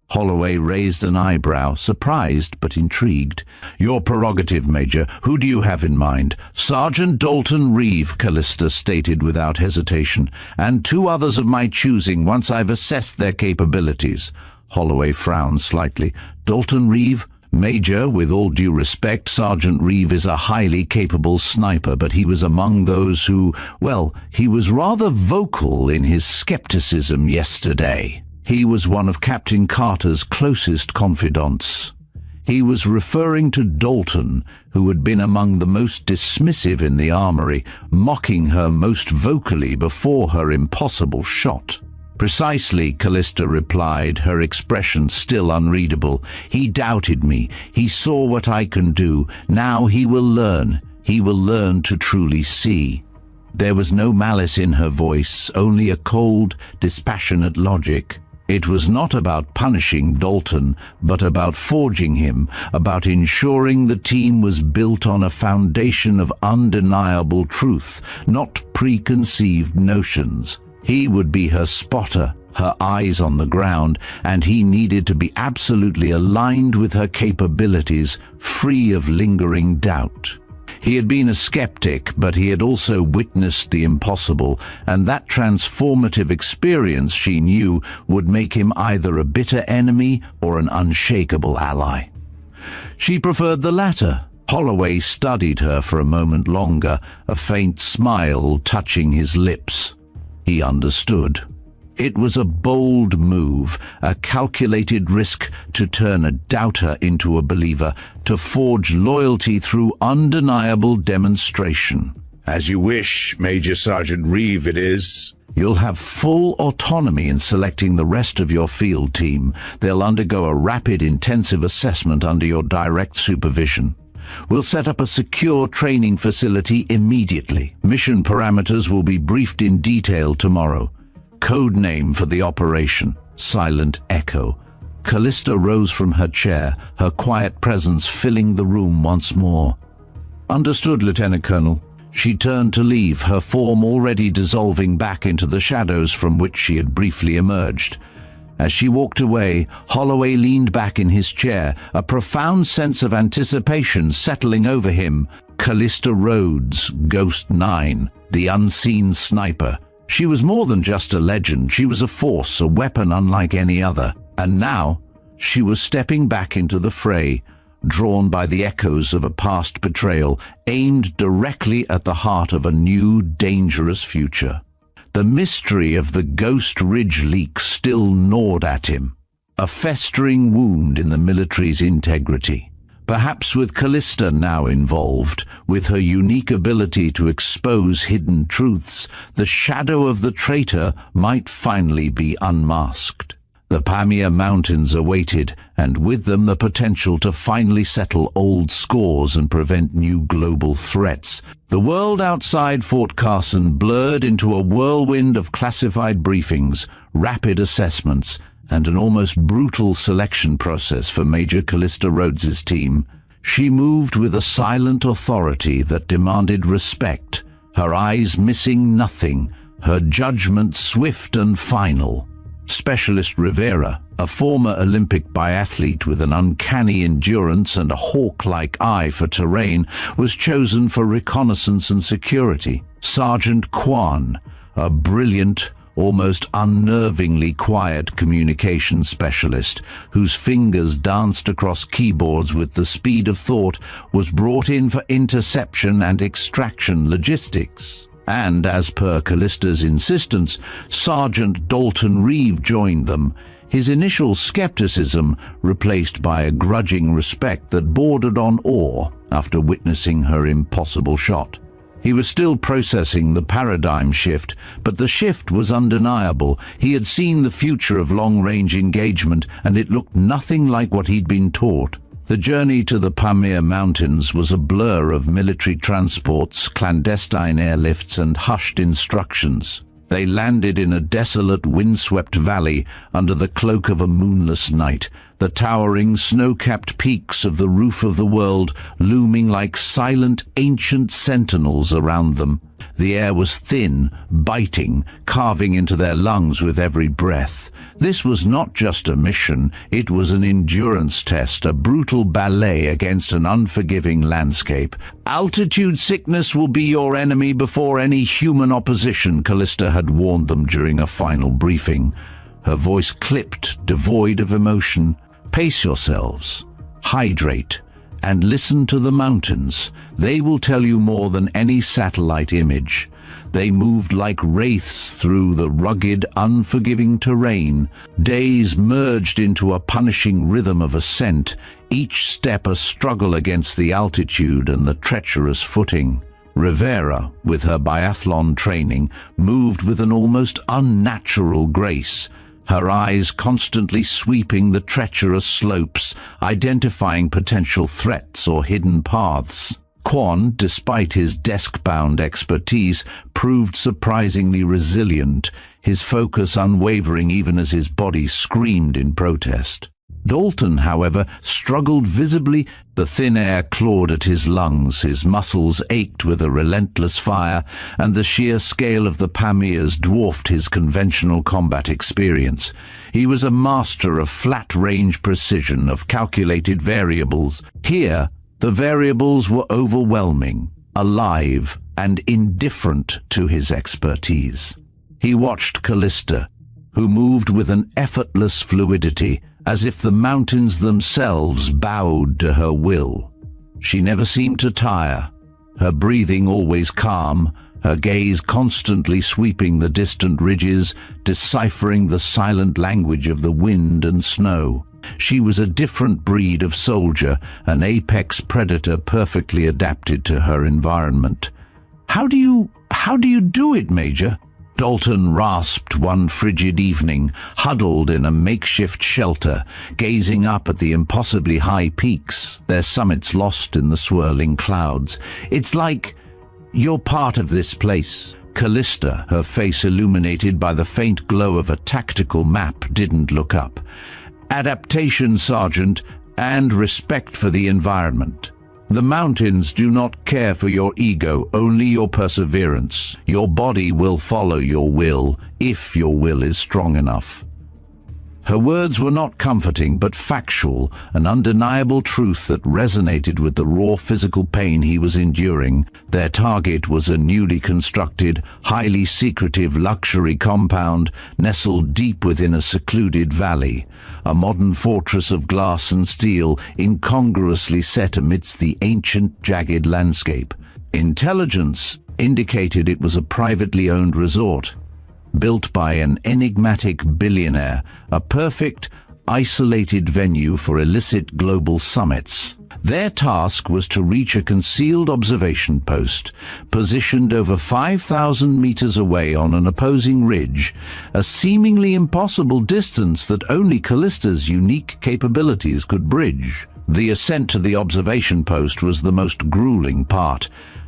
Holloway raised an eyebrow, surprised but intrigued. "Your prerogative, Major. Who do you have in mind?" "Sergeant Dalton Reeve," Callista stated without hesitation, "and 2 others of my choosing once I've assessed their capabilities." Holloway frowned slightly. "Dalton Reeve? Major, with all due respect, Sergeant Reeve is a highly capable sniper, but he was among those who, well, he was rather vocal in his skepticism yesterday. He was one of Captain Carter's closest confidants. He was referring to Dalton, who had been among the most dismissive in the armory, mocking her most vocally before her impossible shot. "Precisely," Callista replied, her expression still unreadable. "He doubted me. He saw what I can do. Now he will learn. He will learn to truly see." There was no malice in her voice, only a cold, dispassionate logic. It was not about punishing Dalton, but about forging him, about ensuring the team was built on a foundation of undeniable truth, not preconceived notions. He would be her spotter, her eyes on the ground, and he needed to be absolutely aligned with her capabilities, free of lingering doubt. He had been a skeptic, but he had also witnessed the impossible, and that transformative experience, she knew, would make him either a bitter enemy or an unshakable ally. She preferred the latter. Holloway studied her for a moment longer, a faint smile touching his lips. He understood. It was a bold move, a calculated risk to turn a doubter into a believer, to forge loyalty through undeniable demonstration. As you wish, Major Sergeant Reeve it is. You'll have full autonomy in selecting the rest of your field team. They'll undergo a rapid, intensive assessment under your direct supervision. We'll set up a secure training facility immediately. Mission parameters will be briefed in detail tomorrow. Code name for the operation, Silent Echo. Callista rose from her chair, her quiet presence filling the room once more. Understood, Lieutenant Colonel. She turned to leave, her form already dissolving back into the shadows from which she had briefly emerged. As she walked away, Holloway leaned back in his chair, a profound sense of anticipation settling over him. Callista Rhodes, Ghost 9, the unseen sniper. She was more than just a legend. She was a force, a weapon unlike any other. And now, she was stepping back into the fray, drawn by the echoes of a past betrayal, aimed directly at the heart of a new, dangerous future. The mystery of the Ghost Ridge leak still gnawed at him, a festering wound in the military's integrity. Perhaps with Callista now involved, with her unique ability to expose hidden truths, the shadow of the traitor might finally be unmasked. The Pamir Mountains awaited, and with them the potential to finally settle old scores and prevent new global threats. The world outside Fort Carson blurred into a whirlwind of classified briefings, rapid assessments, and an almost brutal selection process for Major Callista Rhodes's team. She moved with a silent authority that demanded respect, her eyes missing nothing, her judgment swift and final. Specialist Rivera, a former Olympic biathlete with an uncanny endurance and a hawk-like eye for terrain, was chosen for reconnaissance and security. Sergeant Quan, a brilliant, almost unnervingly quiet communications specialist whose fingers danced across keyboards with the speed of thought, was brought in for interception and extraction logistics. And, as per Callista's insistence, Sergeant Dalton Reeve joined them, his initial skepticism replaced by a grudging respect that bordered on awe after witnessing her impossible shot. He was still processing the paradigm shift, but the shift was undeniable. He had seen the future of long-range engagement, and it looked nothing like what he'd been taught. The journey to the Pamir Mountains was a blur of military transports, clandestine airlifts, and hushed instructions. They landed in a desolate, windswept valley under the cloak of a moonless night, the towering, snow-capped peaks of the roof of the world looming like silent, ancient sentinels around them. The air was thin, biting, carving into their lungs with every breath. This was not just a mission, it was an endurance test, a brutal ballet against an unforgiving landscape. Altitude sickness will be your enemy before any human opposition, Callista had warned them during a final briefing. Her voice clipped, devoid of emotion. Pace yourselves, hydrate, and listen to the mountains. They will tell you more than any satellite image. They moved like wraiths through the rugged, unforgiving terrain. Days merged into a punishing rhythm of ascent, each step a struggle against the altitude and the treacherous footing. Rivera, with her biathlon training, moved with an almost unnatural grace, her eyes constantly sweeping the treacherous slopes, identifying potential threats or hidden paths. Quan, despite his desk-bound expertise, proved surprisingly resilient, his focus unwavering even as his body screamed in protest. Dalton, however, struggled visibly. The thin air clawed at his lungs, his muscles ached with a relentless fire, and the sheer scale of the Pamirs dwarfed his conventional combat experience. He was a master of flat-range precision, of calculated variables. Here, the variables were overwhelming, alive, and indifferent to his expertise. He watched Callista, who moved with an effortless fluidity, as if the mountains themselves bowed to her will. She never seemed to tire, her breathing always calm, her gaze constantly sweeping the distant ridges, deciphering the silent language of the wind and snow. She was a different breed of soldier, an apex predator perfectly adapted to her environment. How do you do it, Major?" Dalton rasped one frigid evening, huddled in a makeshift shelter, gazing up at the impossibly high peaks, their summits lost in the swirling clouds. "It's like you're part of this place." Callista, her face illuminated by the faint glow of a tactical map, didn't look up. "Adaptation, Sergeant, and respect for the environment. The mountains do not care for your ego, only your perseverance. Your body will follow your will, if your will is strong enough." Her words were not comforting, but factual, an undeniable truth that resonated with the raw physical pain he was enduring. Their target was a newly constructed, highly secretive luxury compound nestled deep within a secluded valley, a modern fortress of glass and steel incongruously set amidst the ancient, jagged landscape. Intelligence indicated it was a privately owned resort, built by an enigmatic billionaire, a perfect, isolated venue for illicit global summits. Their task was to reach a concealed observation post, positioned over 5,000 meters away on an opposing ridge, a seemingly impossible distance that only Callista's unique capabilities could bridge. The ascent to the observation post was the most grueling part.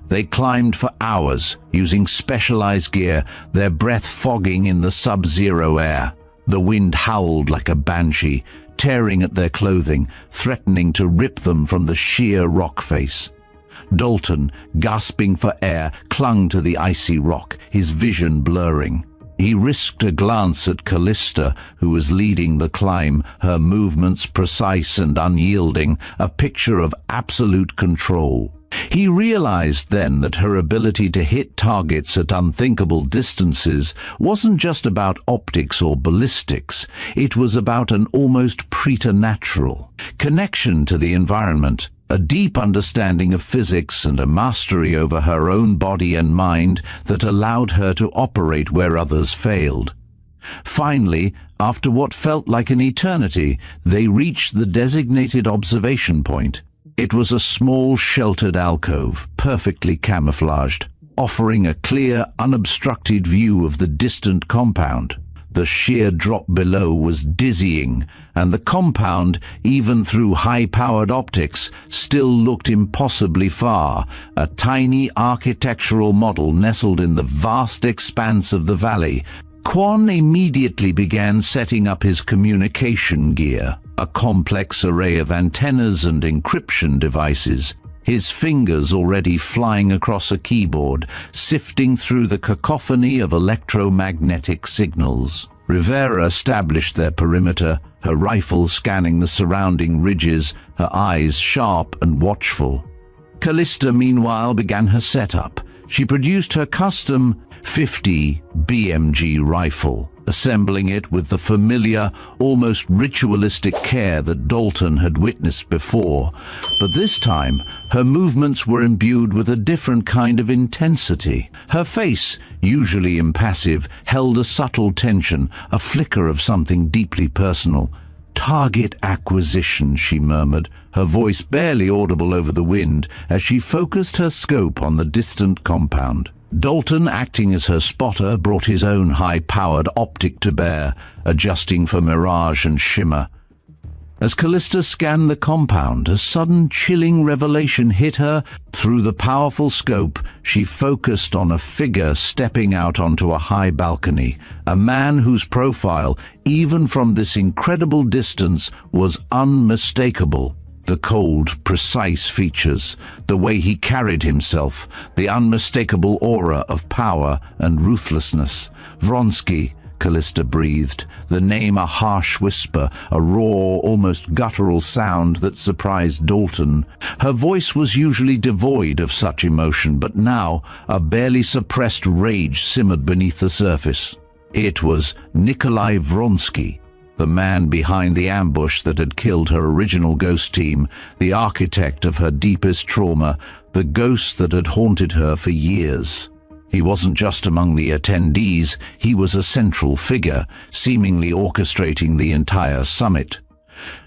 They climbed for hours, using specialized gear, their breath fogging in the sub-zero air. The wind howled like a banshee, tearing at their clothing, threatening to rip them from the sheer rock face. Dalton, gasping for air, clung to the icy rock, his vision blurring. He risked a glance at Callista, who was leading the climb, her movements precise and unyielding, a picture of absolute control. He realized then that her ability to hit targets at unthinkable distances wasn't just about optics or ballistics, it was about an almost preternatural connection to the environment, a deep understanding of physics and a mastery over her own body and mind that allowed her to operate where others failed. Finally, after what felt like an eternity, they reached the designated observation point. It was a small, sheltered alcove, perfectly camouflaged, offering a clear, unobstructed view of the distant compound. The sheer drop below was dizzying, and the compound, even through high-powered optics, still looked impossibly far, a tiny architectural model nestled in the vast expanse of the valley. Quan immediately began setting up his communication gear, a complex array of antennas and encryption devices, his fingers already flying across a keyboard, sifting through the cacophony of electromagnetic signals. Rivera established their perimeter, her rifle scanning the surrounding ridges, her eyes sharp and watchful. Callista, meanwhile, began her setup. She produced her custom .50 BMG rifle, assembling it with the familiar, almost ritualistic care that Dalton had witnessed before. But this time, her movements were imbued with a different kind of intensity. Her face, usually impassive, held a subtle tension, a flicker of something deeply personal. "Target acquisition," she murmured, her voice barely audible over the wind as she focused her scope on the distant compound. Dalton, acting as her spotter, brought his own high-powered optic to bear, adjusting for mirage and shimmer. As Callista scanned the compound, a sudden chilling revelation hit her. Through the powerful scope, she focused on a figure stepping out onto a high balcony, a man whose profile, even from this incredible distance, was unmistakable. The cold, precise features, the way he carried himself, the unmistakable aura of power and ruthlessness. Vronsky, Callista breathed, the name a harsh whisper, a raw, almost guttural sound that surprised Dalton. Her voice was usually devoid of such emotion, but now a barely suppressed rage simmered beneath the surface. It was Nikolai Vronsky, the man behind the ambush that had killed her original ghost team, the architect of her deepest trauma, the ghost that had haunted her for years. He wasn't just among the attendees, he was a central figure, seemingly orchestrating the entire summit.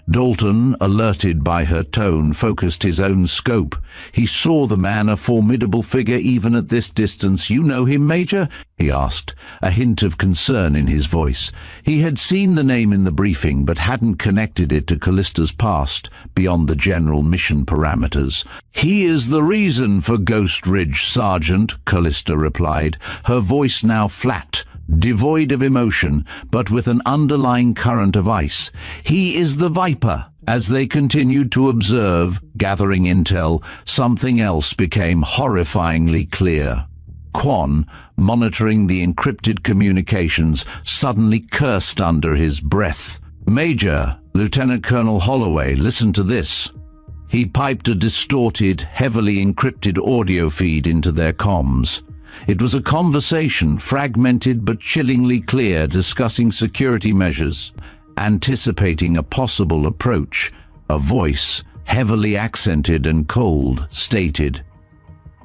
Dalton, alerted by her tone, focused his own scope. He saw the man, a formidable figure even at this distance. "You know him, Major?" he asked, a hint of concern in his voice. He had seen the name in the briefing, but hadn't connected it to Callista's past, beyond the general mission parameters. "He is the reason for Ghost Ridge, Sergeant," Callista replied, her voice now flat, devoid of emotion, but with an underlying current of ice. "He is the Viper." As they continued to observe, gathering intel, something else became horrifyingly clear. Quan, monitoring the encrypted communications, suddenly cursed under his breath. "Major, Lieutenant Colonel Holloway, listen to this." He piped a distorted, heavily encrypted audio feed into their comms. It was a conversation, fragmented but chillingly clear, discussing security measures, anticipating a possible approach. A voice, heavily accented and cold, stated,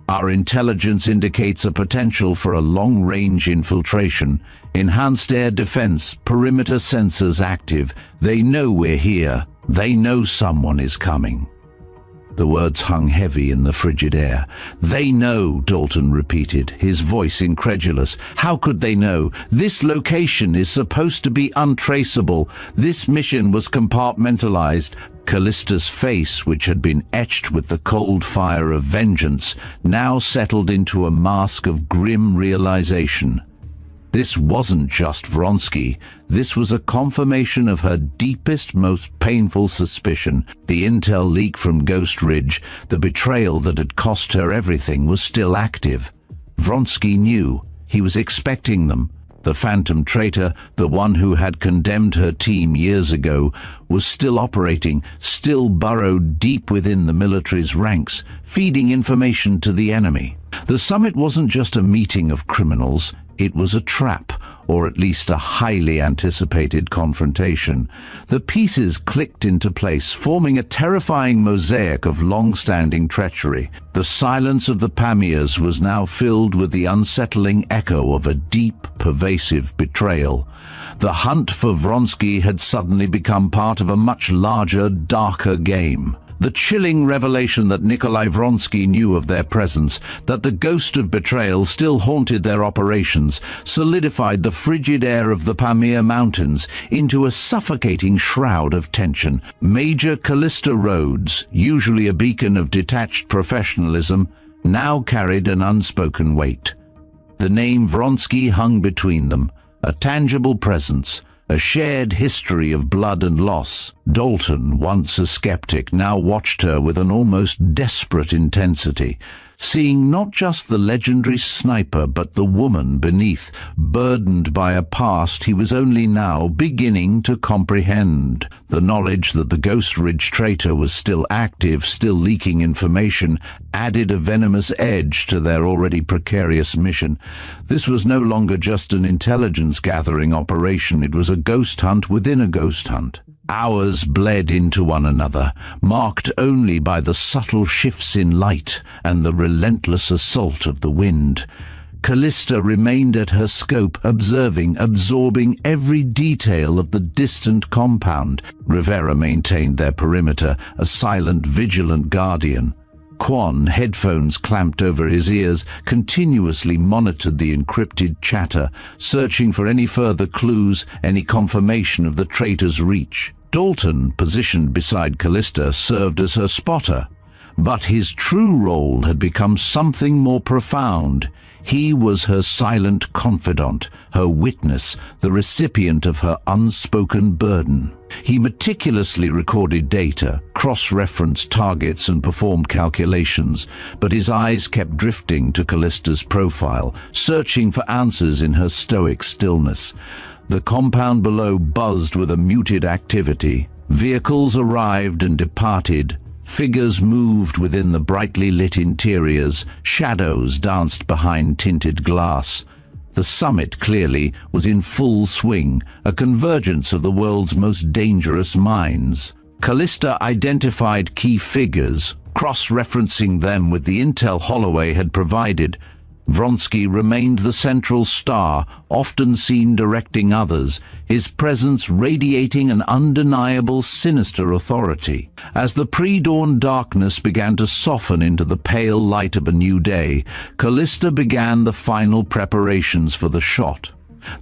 "Our intelligence indicates a potential for a long-range infiltration. Enhanced air defense, perimeter sensors active. They know we're here. They know someone is coming." The words hung heavy in the frigid air. "They know," Dalton repeated, his voice incredulous. "How could they know? This location is supposed to be untraceable. This mission was compartmentalized." Callista's face, which had been etched with the cold fire of vengeance, now settled into a mask of grim realization. This wasn't just Vronsky. This was a confirmation of her deepest, most painful suspicion. The intel leak from Ghost Ridge, the betrayal that had cost her everything, was still active. Vronsky knew. He was expecting them. The phantom traitor, the one who had condemned her team years ago, was still operating, still burrowed deep within the military's ranks, feeding information to the enemy. The summit wasn't just a meeting of criminals. It was a trap, or at least a highly anticipated confrontation. The pieces clicked into place, forming a terrifying mosaic of long-standing treachery. The silence of the Pamirs was now filled with the unsettling echo of a deep, pervasive betrayal. The hunt for Vronsky had suddenly become part of a much larger, darker game. The chilling revelation that Nikolai Vronsky knew of their presence, that the ghost of betrayal still haunted their operations, solidified the frigid air of the Pamir Mountains into a suffocating shroud of tension. Major Callista Rhodes, usually a beacon of detached professionalism, now carried an unspoken weight. The name Vronsky hung between them, a tangible presence, a shared history of blood and loss. Dalton, once a skeptic, now watched her with an almost desperate intensity, seeing not just the legendary sniper but the woman beneath, burdened by a past he was only now beginning to comprehend. The knowledge that the Ghost Ridge traitor was still active, still leaking information, added a venomous edge to their already precarious mission. This was no longer just an intelligence-gathering operation, it was a ghost hunt within a ghost hunt. Hours bled into one another, marked only by the subtle shifts in light and the relentless assault of the wind. Callista remained at her scope, observing, absorbing every detail of the distant compound. Rivera maintained their perimeter, a silent, vigilant guardian. Quan, headphones clamped over his ears, continuously monitored the encrypted chatter, searching for any further clues, any confirmation of the traitor's reach. Dalton, positioned beside Callista, served as her spotter, but his true role had become something more profound. He was her silent confidant, her witness, the recipient of her unspoken burden. He meticulously recorded data, cross-referenced targets and performed calculations, but his eyes kept drifting to Callista's profile, searching for answers in her stoic stillness. The compound below buzzed with a muted activity. Vehicles arrived and departed. Figures moved within the brightly lit interiors. Shadows danced behind tinted glass. The summit, clearly, was in full swing, a convergence of the world's most dangerous minds. Callista identified key figures, cross-referencing them with the intel Holloway had provided. Vronsky remained the central star, often seen directing others, his presence radiating an undeniable sinister authority. As the pre-dawn darkness began to soften into the pale light of a new day, Callista began the final preparations for the shot.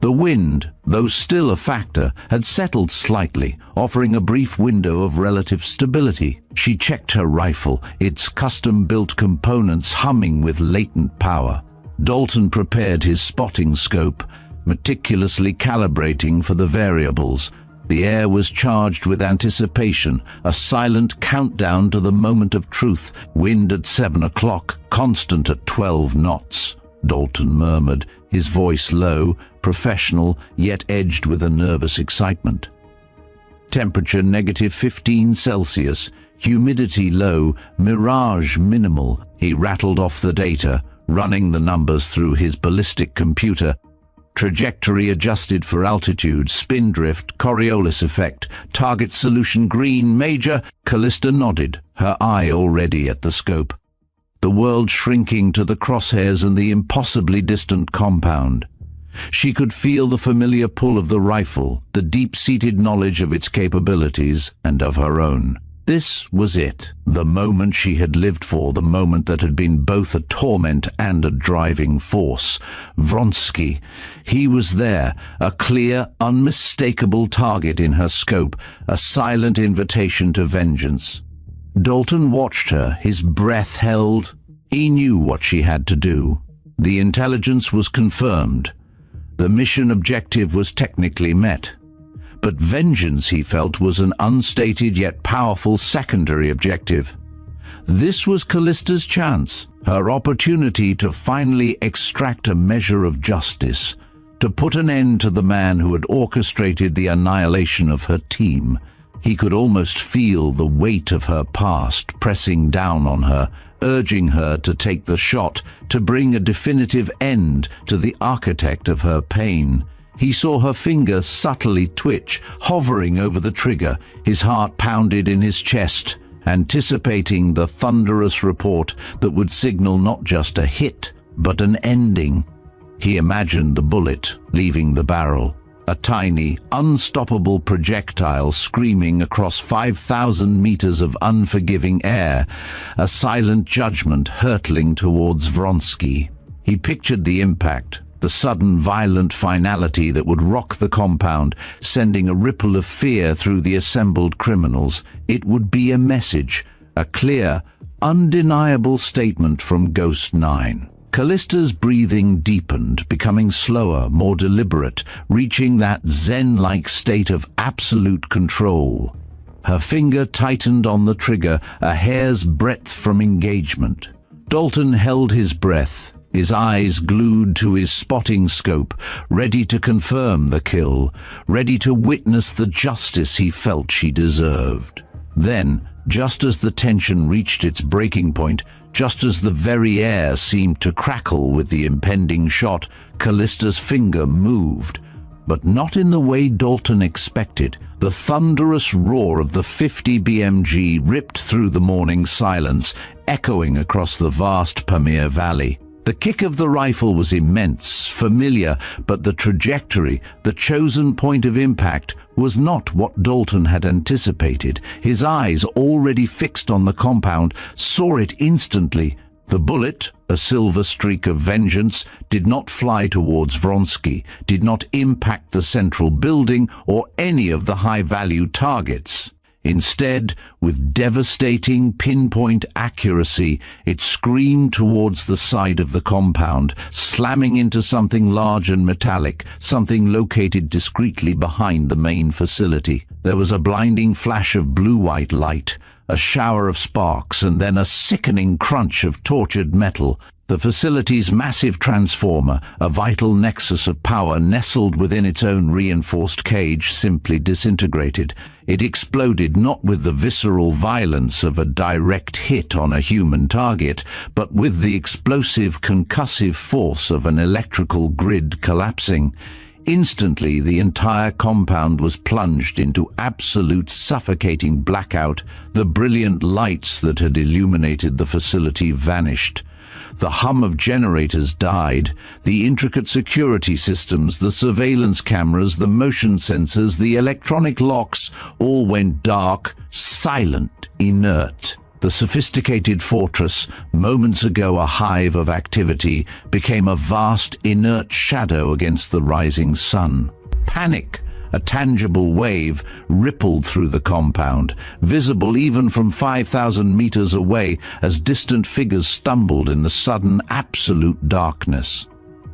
The wind, though still a factor, had settled slightly, offering a brief window of relative stability. She checked her rifle, its custom-built components humming with latent power. Dalton prepared his spotting scope, meticulously calibrating for the variables. The air was charged with anticipation, a silent countdown to the moment of truth. Wind at 7 o'clock, constant at 12 knots. Dalton murmured, his voice low, professional, yet edged with a nervous excitement. Temperature -15 Celsius, humidity low, mirage minimal. He rattled off the data, running the numbers through his ballistic computer. Trajectory adjusted for altitude, spin drift, Coriolis effect, target solution green, major. Callista nodded, her eye already at the scope. The world shrinking to the crosshairs and the impossibly distant compound. She could feel the familiar pull of the rifle, the deep-seated knowledge of its capabilities and of her own. This was it, the moment she had lived for, the moment that had been both a torment and a driving force. Vronsky. He was there, a clear, unmistakable target in her scope, a silent invitation to vengeance. Dalton watched her, his breath held. He knew what she had to do. The intelligence was confirmed. The mission objective was technically met. But vengeance, he felt, was an unstated yet powerful secondary objective. This was Callista's chance, her opportunity to finally extract a measure of justice, to put an end to the man who had orchestrated the annihilation of her team. He could almost feel the weight of her past pressing down on her, urging her to take the shot, to bring a definitive end to the architect of her pain. He saw her finger subtly twitch, hovering over the trigger. His heart pounded in his chest, anticipating the thunderous report that would signal not just a hit, but an ending. He imagined the bullet leaving the barrel, a tiny, unstoppable projectile screaming across 5,000 meters of unforgiving air, a silent judgment hurtling towards Vronsky. He pictured the impact, the sudden violent finality that would rock the compound, sending a ripple of fear through the assembled criminals. It would be a message, a clear, undeniable statement from Ghost 9. Callista's breathing deepened, becoming slower, more deliberate, reaching that zen-like state of absolute control. Her finger tightened on the trigger, a hair's breadth from engagement. Dalton held his breath, his eyes glued to his spotting scope, ready to confirm the kill, ready to witness the justice he felt she deserved. Then, just as the tension reached its breaking point, just as the very air seemed to crackle with the impending shot, Callista's finger moved, but not in the way Dalton expected. The thunderous roar of the 50 BMG ripped through the morning silence, echoing across the vast Pamir Valley. The kick of the rifle was immense, familiar, but the trajectory, the chosen point of impact, was not what Dalton had anticipated. His eyes, already fixed on the compound, saw it instantly, The bullet, a silver streak of vengeance, did not fly towards Vronsky, did not impact the central building or any of the high-value targets. Instead, with devastating pinpoint accuracy, it screamed towards the side of the compound, slamming into something large and metallic, something located discreetly behind the main facility. There was a blinding flash of blue-white light, a shower of sparks, and then a sickening crunch of tortured metal. The facility's massive transformer, a vital nexus of power nestled within its own reinforced cage, simply disintegrated. It exploded not with the visceral violence of a direct hit on a human target, but with the explosive concussive force of an electrical grid collapsing. Instantly, the entire compound was plunged into absolute suffocating blackout. The brilliant lights that had illuminated the facility vanished. The hum of generators died. The intricate security systems, the surveillance cameras, the motion sensors, the electronic locks, all went dark, silent, inert. The sophisticated fortress, moments ago a hive of activity, became a vast, inert shadow against the rising sun. Panic, a tangible wave, rippled through the compound, visible even from 5,000 meters away as distant figures stumbled in the sudden, absolute darkness.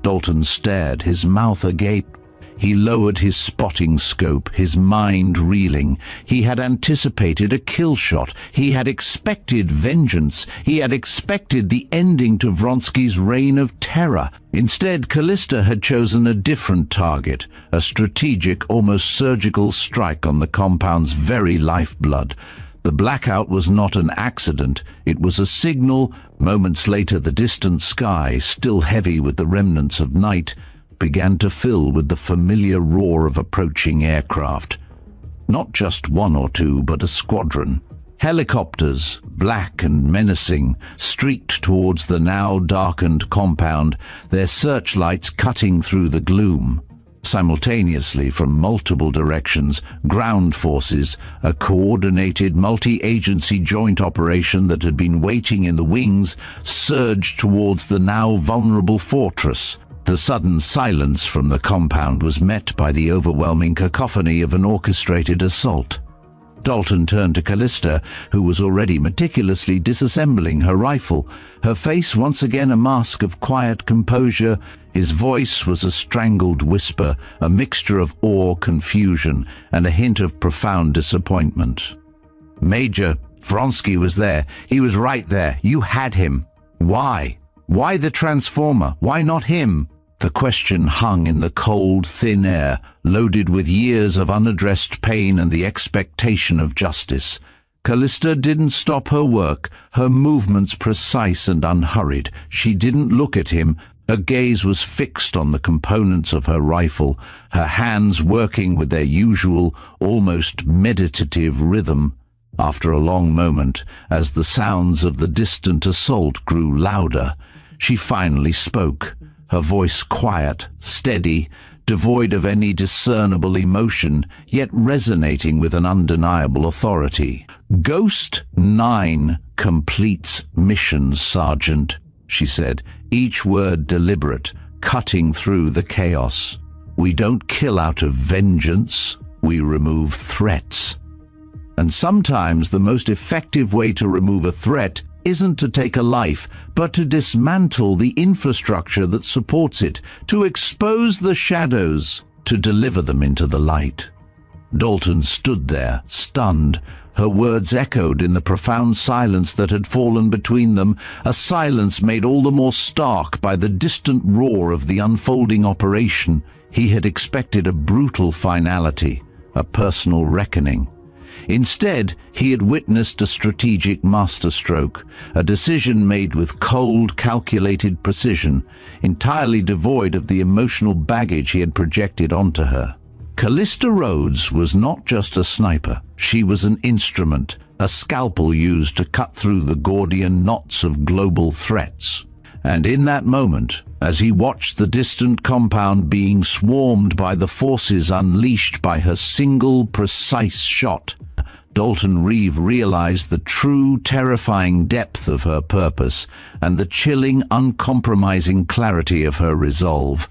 Dalton stared, his mouth agape. He lowered his spotting scope, his mind reeling. He had anticipated a kill shot. He had expected vengeance. He had expected the ending to Vronsky's reign of terror. Instead, Callista had chosen a different target, a strategic, almost surgical strike on the compound's very lifeblood. The blackout was not an accident. It was a signal. Moments later, the distant sky, still heavy with the remnants of night, began to fill with the familiar roar of approaching aircraft. Not just one or two, but a squadron. Helicopters, black and menacing, streaked towards the now darkened compound, their searchlights cutting through the gloom. Simultaneously, from multiple directions, ground forces, a coordinated multi-agency joint operation that had been waiting in the wings, surged towards the now vulnerable fortress. The sudden silence from the compound was met by the overwhelming cacophony of an orchestrated assault. Dalton turned to Callista, who was already meticulously disassembling her rifle, her face once again a mask of quiet composure. His voice was a strangled whisper, a mixture of awe, confusion, and a hint of profound disappointment. "Major, Vronsky was there. He was right there. You had him. Why? Why the transformer? Why not him?" The question hung in the cold, thin air, loaded with years of unaddressed pain and the expectation of justice. Callista didn't stop her work, her movements precise and unhurried. She didn't look at him. Her gaze was fixed on the components of her rifle, her hands working with their usual, almost meditative rhythm. After a long moment, as the sounds of the distant assault grew louder, she finally spoke, her voice quiet, steady, devoid of any discernible emotion, yet resonating with an undeniable authority. "Ghost 9 completes mission, Sergeant," she said, each word deliberate, cutting through the chaos. "We don't kill out of vengeance, we remove threats. And sometimes the most effective way to remove a threat isn't to take a life, but to dismantle the infrastructure that supports it, to expose the shadows, to deliver them into the light." Dalton stood there, stunned. Her words echoed in the profound silence that had fallen between them, a silence made all the more stark by the distant roar of the unfolding operation. He had expected a brutal finality, a personal reckoning. Instead, he had witnessed a strategic masterstroke, a decision made with cold, calculated precision, entirely devoid of the emotional baggage he had projected onto her. Callista Rhodes was not just a sniper. She was an instrument, a scalpel used to cut through the Gordian knots of global threats. And in that moment, as he watched the distant compound being swarmed by the forces unleashed by her single, precise shot, Dalton Reeve realized the true, terrifying depth of her purpose and the chilling, uncompromising clarity of her resolve.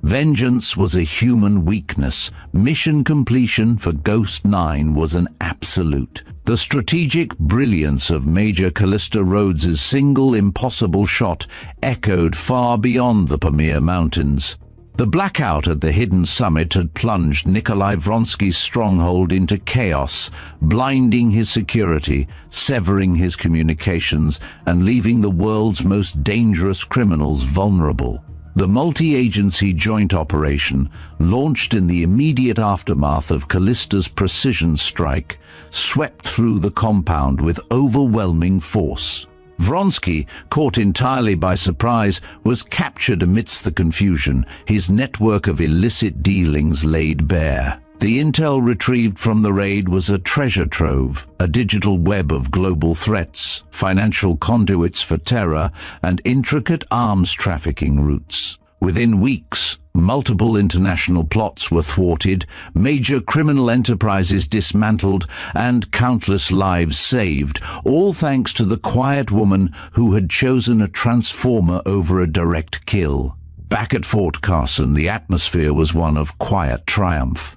Vengeance was a human weakness. Mission completion for Ghost 9 was an absolute. The strategic brilliance of Major Callista Rhodes's single impossible shot echoed far beyond the Pamir Mountains. The blackout at the hidden summit had plunged Nikolai Vronsky's stronghold into chaos, blinding his security, severing his communications, and leaving the world's most dangerous criminals vulnerable. The multi-agency joint operation, launched in the immediate aftermath of Callista's precision strike, swept through the compound with overwhelming force. Vronsky, caught entirely by surprise, was captured amidst the confusion, his network of illicit dealings laid bare. The intel retrieved from the raid was a treasure trove, a digital web of global threats, financial conduits for terror, and intricate arms trafficking routes. Within weeks, multiple international plots were thwarted, major criminal enterprises dismantled, and countless lives saved, all thanks to the quiet woman who had chosen a transformer over a direct kill. Back at Fort Carson, the atmosphere was one of quiet triumph.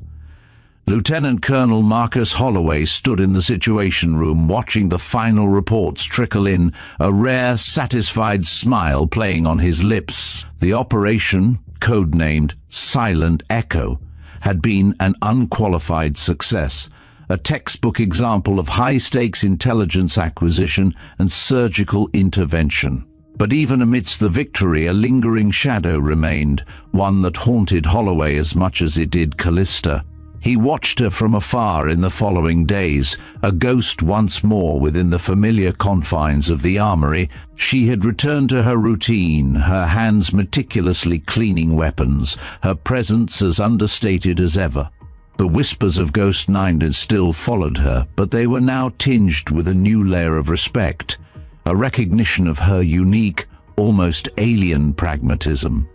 Lieutenant Colonel Marcus Holloway stood in the Situation Room watching the final reports trickle in, a rare, satisfied smile playing on his lips. The operation, codenamed Silent Echo, had been an unqualified success, a textbook example of high-stakes intelligence acquisition and surgical intervention. But even amidst the victory, a lingering shadow remained, one that haunted Holloway as much as it did Callista. He watched her from afar in the following days, a ghost once more within the familiar confines of the armory. She had returned to her routine, her hands meticulously cleaning weapons, her presence as understated as ever. The whispers of Ghost 9 had still followed her, but they were now tinged with a new layer of respect, a recognition of her unique, almost alien pragmatism.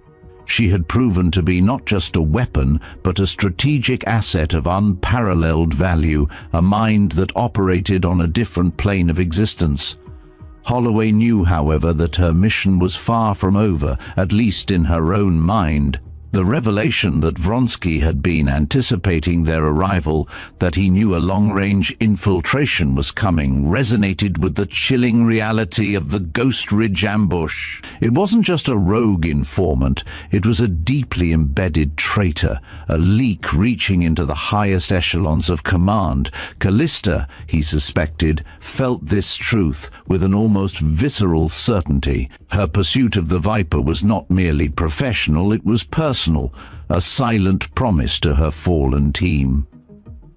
She had proven to be not just a weapon, but a strategic asset of unparalleled value, a mind that operated on a different plane of existence. Holloway knew, however, that her mission was far from over, at least in her own mind. The revelation that Vronsky had been anticipating their arrival, that he knew a long-range infiltration was coming, resonated with the chilling reality of the Ghost Ridge ambush. It wasn't just a rogue informant, it was a deeply embedded traitor, a leak reaching into the highest echelons of command. Callista, he suspected, felt this truth with an almost visceral certainty. Her pursuit of the Viper was not merely professional, it was personal, a silent promise to her fallen team.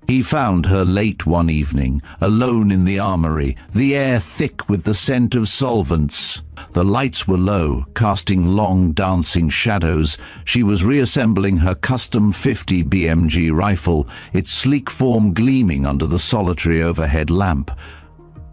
He found her late one evening, alone in the armory, the air thick with the scent of solvents. The lights were low, casting long dancing shadows. She was reassembling her custom .50 BMG rifle, its sleek form gleaming under the solitary overhead lamp.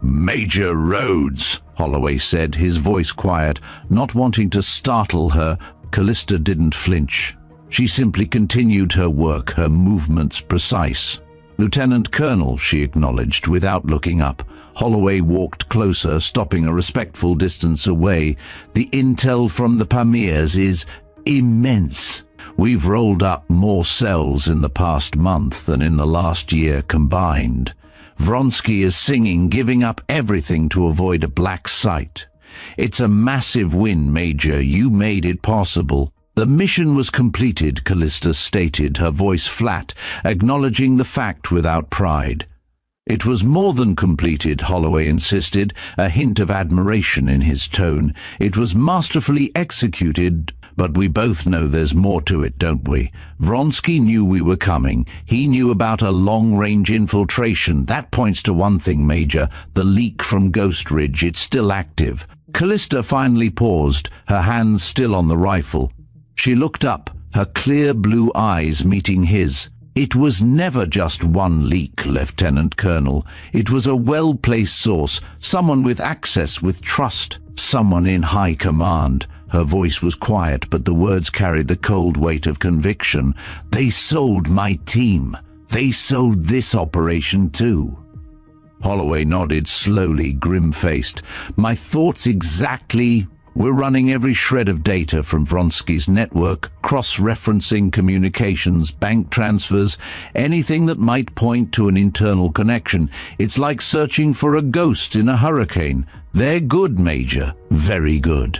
"Major Rhodes," Holloway said, his voice quiet, not wanting to startle her. Callista didn't flinch. She simply continued her work, her movements precise. "Lieutenant Colonel," she acknowledged without looking up. Holloway walked closer, stopping a respectful distance away. "The intel from the Pamirs is immense. We've rolled up more cells in the past month than in the last year combined. Vronsky is singing, giving up everything to avoid a black site. It's a massive win, Major. You made it possible." "The mission was completed," Callista stated, her voice flat, acknowledging the fact without pride. "It was more than completed," Holloway insisted, a hint of admiration in his tone. "It was masterfully executed, but we both know there's more to it, don't we? Vronsky knew we were coming. He knew about a long-range infiltration. That points to one thing, Major, the leak from Ghost Ridge. It's still active." Callista finally paused, her hands still on the rifle. She looked up, her clear blue eyes meeting his. "It was never just one leak, Lieutenant Colonel. It was a well-placed source, someone with access, with trust, someone in high command." Her voice was quiet, but the words carried the cold weight of conviction. "They sold my team. They sold this operation too." Holloway nodded slowly, grim-faced. "My thoughts exactly. We're running every shred of data from Vronsky's network, cross-referencing communications, bank transfers, anything that might point to an internal connection. It's like searching for a ghost in a hurricane. They're good, Major. Very good."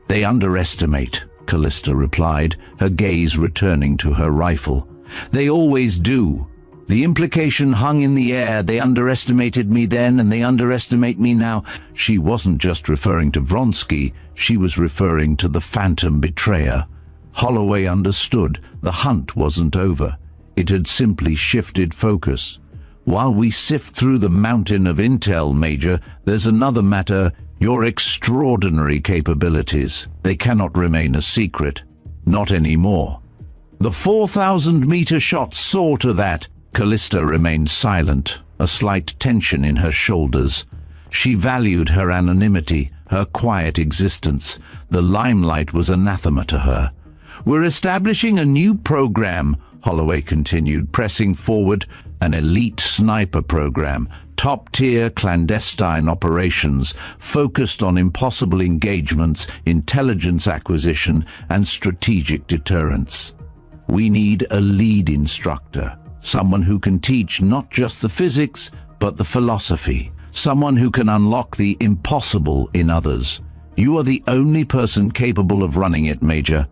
"They underestimate," Callista replied, her gaze returning to her rifle. "They always do. The implication hung in the air. They underestimated me then, and they underestimate me now." She wasn't just referring to Vronsky, she was referring to the phantom betrayer. Holloway understood. The hunt wasn't over. It had simply shifted focus. "While we sift through the mountain of intel, Major, there's another matter: your extraordinary capabilities. They cannot remain a secret. Not anymore." "The 4,000-meter shot saw to that." Callista remained silent, a slight tension in her shoulders. She valued her anonymity, her quiet existence. The limelight was anathema to her. "We're establishing a new program," Holloway continued, pressing forward. "An elite sniper program, top-tier clandestine operations, focused on impossible engagements, intelligence acquisition, and strategic deterrence. We need a lead instructor. Someone who can teach not just the physics, but the philosophy. Someone who can unlock the impossible in others. You are the only person capable of running it, Major."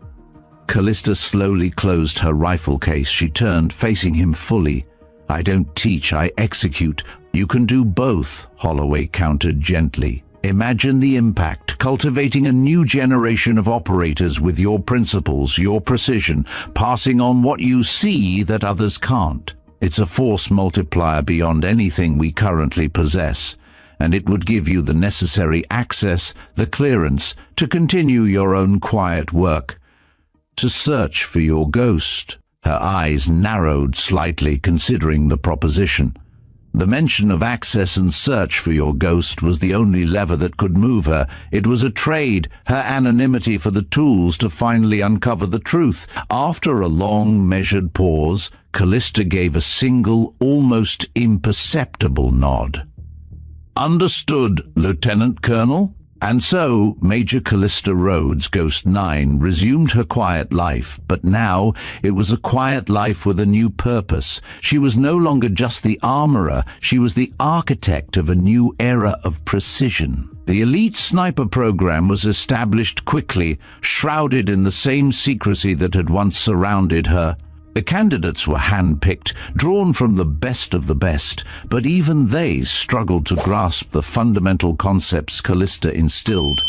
Callista slowly closed her rifle case. She turned, facing him fully. "I don't teach, I execute." "You can do both," Holloway countered gently. "Imagine the impact, cultivating a new generation of operators with your principles, your precision, passing on what you see that others can't. It's a force multiplier beyond anything we currently possess, and it would give you the necessary access, the clearance, to continue your own quiet work. To search for your ghost." Her eyes narrowed slightly, considering the proposition. The mention of access and search for your ghost was the only lever that could move her. It was a trade, her anonymity for the tools to finally uncover the truth. After a long, measured pause, Callista gave a single, almost imperceptible nod. "Understood, Lieutenant Colonel." And so, Major Callista Rhodes, Ghost 9, resumed her quiet life, but now it was a quiet life with a new purpose. She was no longer just the armorer, she was the architect of a new era of precision. The elite sniper program was established quickly, shrouded in the same secrecy that had once surrounded her. The candidates were hand-picked, drawn from the best of the best, but even they struggled to grasp the fundamental concepts Callista instilled.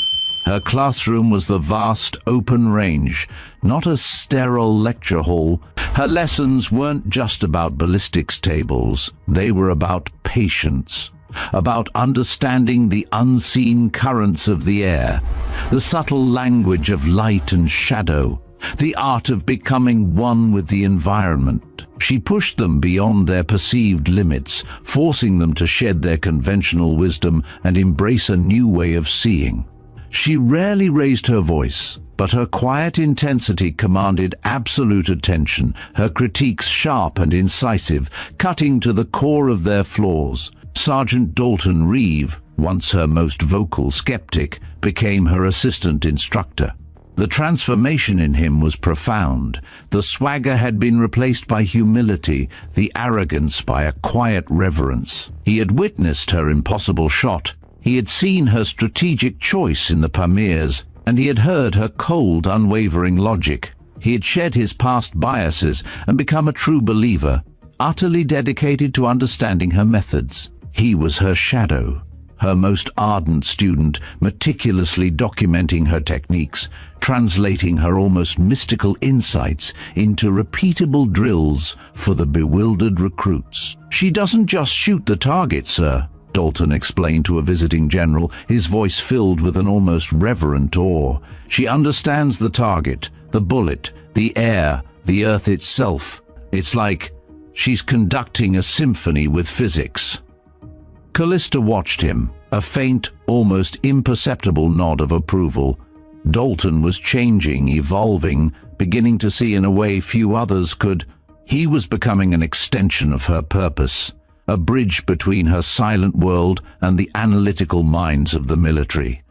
Her classroom was the vast open range, not a sterile lecture hall. Her lessons weren't just about ballistics tables, they were about patience, about understanding the unseen currents of the air, the subtle language of light and shadow, the art of becoming one with the environment. She pushed them beyond their perceived limits, forcing them to shed their conventional wisdom and embrace a new way of seeing. She rarely raised her voice, but her quiet intensity commanded absolute attention, her critiques sharp and incisive, cutting to the core of their flaws. Sergeant Dalton Reeve, once her most vocal skeptic, became her assistant instructor. The transformation in him was profound. The swagger had been replaced by humility, the arrogance by a quiet reverence. He had witnessed her impossible shot. He had seen her strategic choice in the Pamirs, and he had heard her cold, unwavering logic. He had shed his past biases and become a true believer, utterly dedicated to understanding her methods. He was her shadow, her most ardent student, meticulously documenting her techniques, translating her almost mystical insights into repeatable drills for the bewildered recruits. "She doesn't just shoot the target, sir," Dalton explained to a visiting general, his voice filled with an almost reverent awe. "She understands the target, the bullet, the air, the earth itself. It's like she's conducting a symphony with physics." Callista watched him, a faint, almost imperceptible nod of approval. Dalton was changing, evolving, beginning to see in a way few others could. He was becoming an extension of her purpose, a bridge between her silent world and the analytical minds of the military.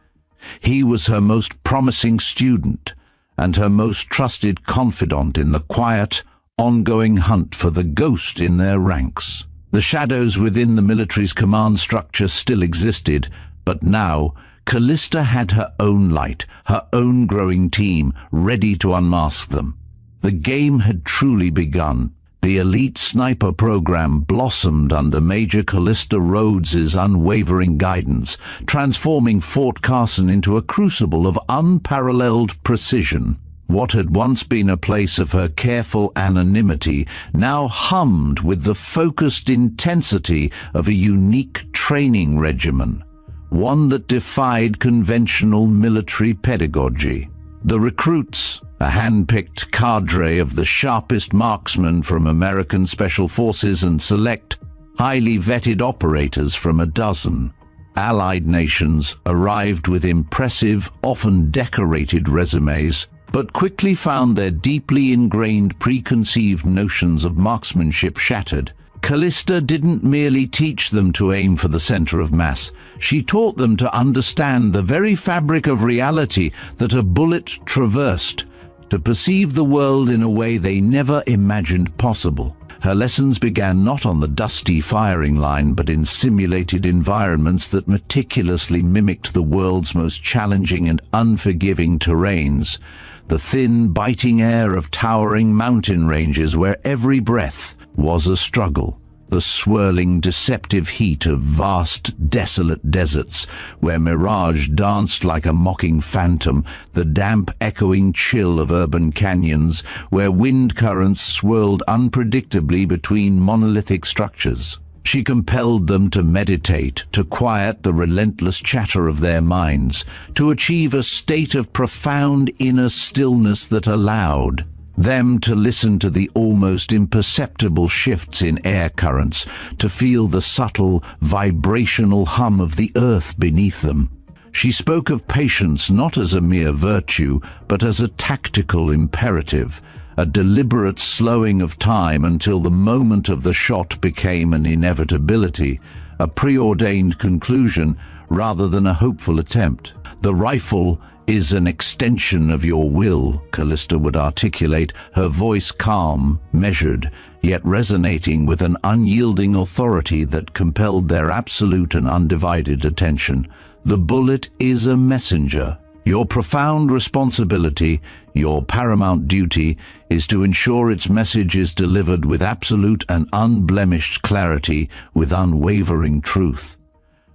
He was her most promising student and her most trusted confidant in the quiet, ongoing hunt for the ghost in their ranks. The shadows within the military's command structure still existed, but now Callista had her own light, her own growing team, ready to unmask them. The game had truly begun. The elite sniper program blossomed under Major Callista Rhodes's unwavering guidance, transforming Fort Carson into a crucible of unparalleled precision. What had once been a place of her careful anonymity now hummed with the focused intensity of a unique training regimen, one that defied conventional military pedagogy. The recruits, a hand-picked cadre of the sharpest marksmen from American Special Forces and select, highly vetted operators from a dozen Allied nations, arrived with impressive, often decorated resumes, but quickly found their deeply ingrained preconceived notions of marksmanship shattered. Callista didn't merely teach them to aim for the center of mass. She taught them to understand the very fabric of reality that a bullet traversed, to perceive the world in a way they never imagined possible. Her lessons began not on the dusty firing line, but in simulated environments that meticulously mimicked the world's most challenging and unforgiving terrains. The thin, biting air of towering mountain ranges where every breath was a struggle. The swirling, deceptive heat of vast, desolate deserts, where mirage danced like a mocking phantom, the damp, echoing chill of urban canyons, where wind currents swirled unpredictably between monolithic structures. She compelled them to meditate, to quiet the relentless chatter of their minds, to achieve a state of profound inner stillness that allowed them to listen to the almost imperceptible shifts in air currents, to feel the subtle, vibrational hum of the earth beneath them. She spoke of patience not as a mere virtue, but as a tactical imperative, a deliberate slowing of time until the moment of the shot became an inevitability, a preordained conclusion rather than a hopeful attempt. The rifle is an extension of your will, Callista would articulate, her voice calm, measured, yet resonating with an unyielding authority that compelled their absolute and undivided attention. The bullet is a messenger. Your profound responsibility, your paramount duty, is to ensure its message is delivered with absolute and unblemished clarity, with unwavering truth.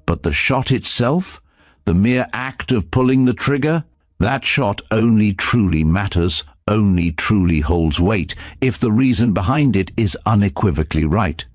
But the shot itself? The mere act of pulling the trigger? That shot only truly matters, only truly holds weight, if the reason behind it is unequivocally right.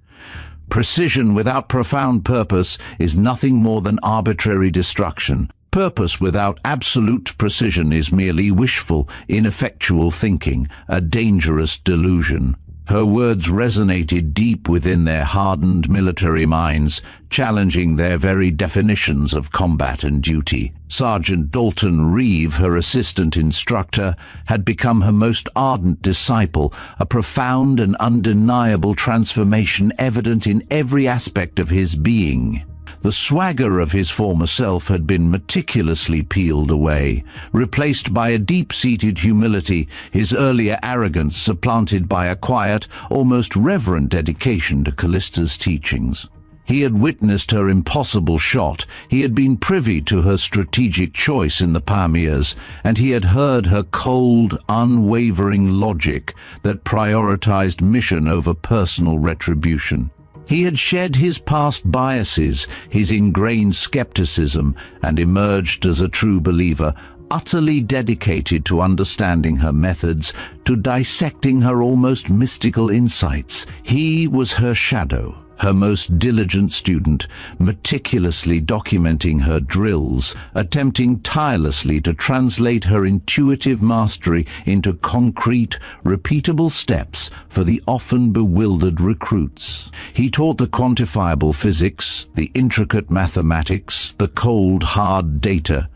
Precision without profound purpose is nothing more than arbitrary destruction. Purpose without absolute precision is merely wishful, ineffectual thinking, a dangerous delusion. Her words resonated deep within their hardened military minds, challenging their very definitions of combat and duty. Sergeant Dalton Reeve, her assistant instructor, had become her most ardent disciple, a profound and undeniable transformation evident in every aspect of his being. The swagger of his former self had been meticulously peeled away, replaced by a deep-seated humility, his earlier arrogance supplanted by a quiet, almost reverent dedication to Callista's teachings. He had witnessed her impossible shot, he had been privy to her strategic choice in the Pamirs, and he had heard her cold, unwavering logic that prioritized mission over personal retribution. He had shed his past biases, his ingrained skepticism, and emerged as a true believer, utterly dedicated to understanding her methods, to dissecting her almost mystical insights. He was her shadow, her most diligent student, meticulously documenting her drills, attempting tirelessly to translate her intuitive mastery into concrete, repeatable steps for the often bewildered recruits. He taught the quantifiable physics, the intricate mathematics, the cold, hard data,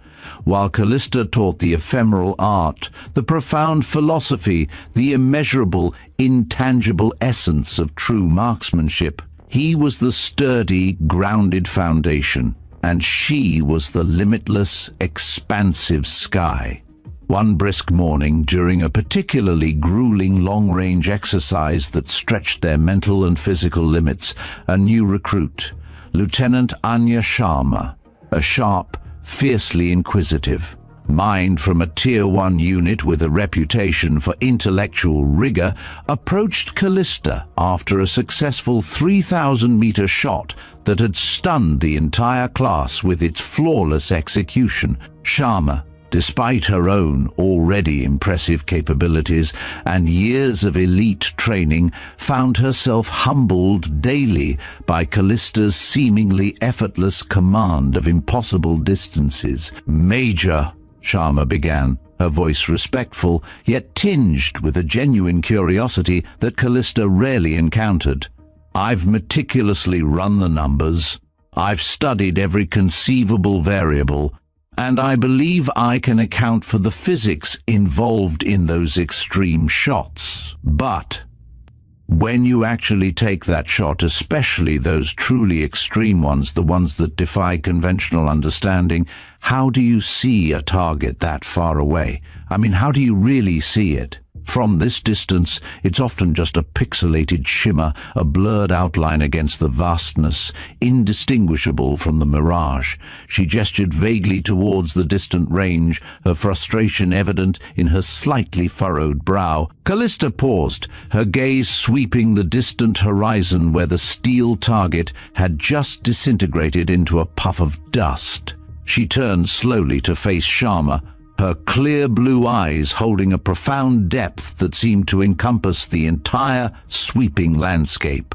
while Callista taught the ephemeral art, the profound philosophy, the immeasurable, intangible essence of true marksmanship. He was the sturdy, grounded foundation, and she was the limitless, expansive sky. One brisk morning, during a particularly grueling long-range exercise that stretched their mental and physical limits, a new recruit, Lieutenant Anya Sharma, a sharp, fiercely inquisitive, mind from a Tier 1 unit with a reputation for intellectual rigor, approached Callista after a successful 3,000-meter shot that had stunned the entire class with its flawless execution. Sharma, despite her own already impressive capabilities and years of elite training, found herself humbled daily by Callista's seemingly effortless command of impossible distances. "Major," Sharma began, her voice respectful, yet tinged with a genuine curiosity that Callista rarely encountered. "I've meticulously run the numbers. I've studied every conceivable variable, and I believe I can account for the physics involved in those extreme shots. But when you actually take that shot, especially those truly extreme ones, the ones that defy conventional understanding, how do you see a target that far away? I mean, how do you really see it? From this distance, it's often just a pixelated shimmer, a blurred outline against the vastness, indistinguishable from the mirage." She gestured vaguely towards the distant range, her frustration evident in her slightly furrowed brow. Callista paused, her gaze sweeping the distant horizon where the steel target had just disintegrated into a puff of dust. She turned slowly to face Sharma, her clear blue eyes holding a profound depth that seemed to encompass the entire sweeping landscape.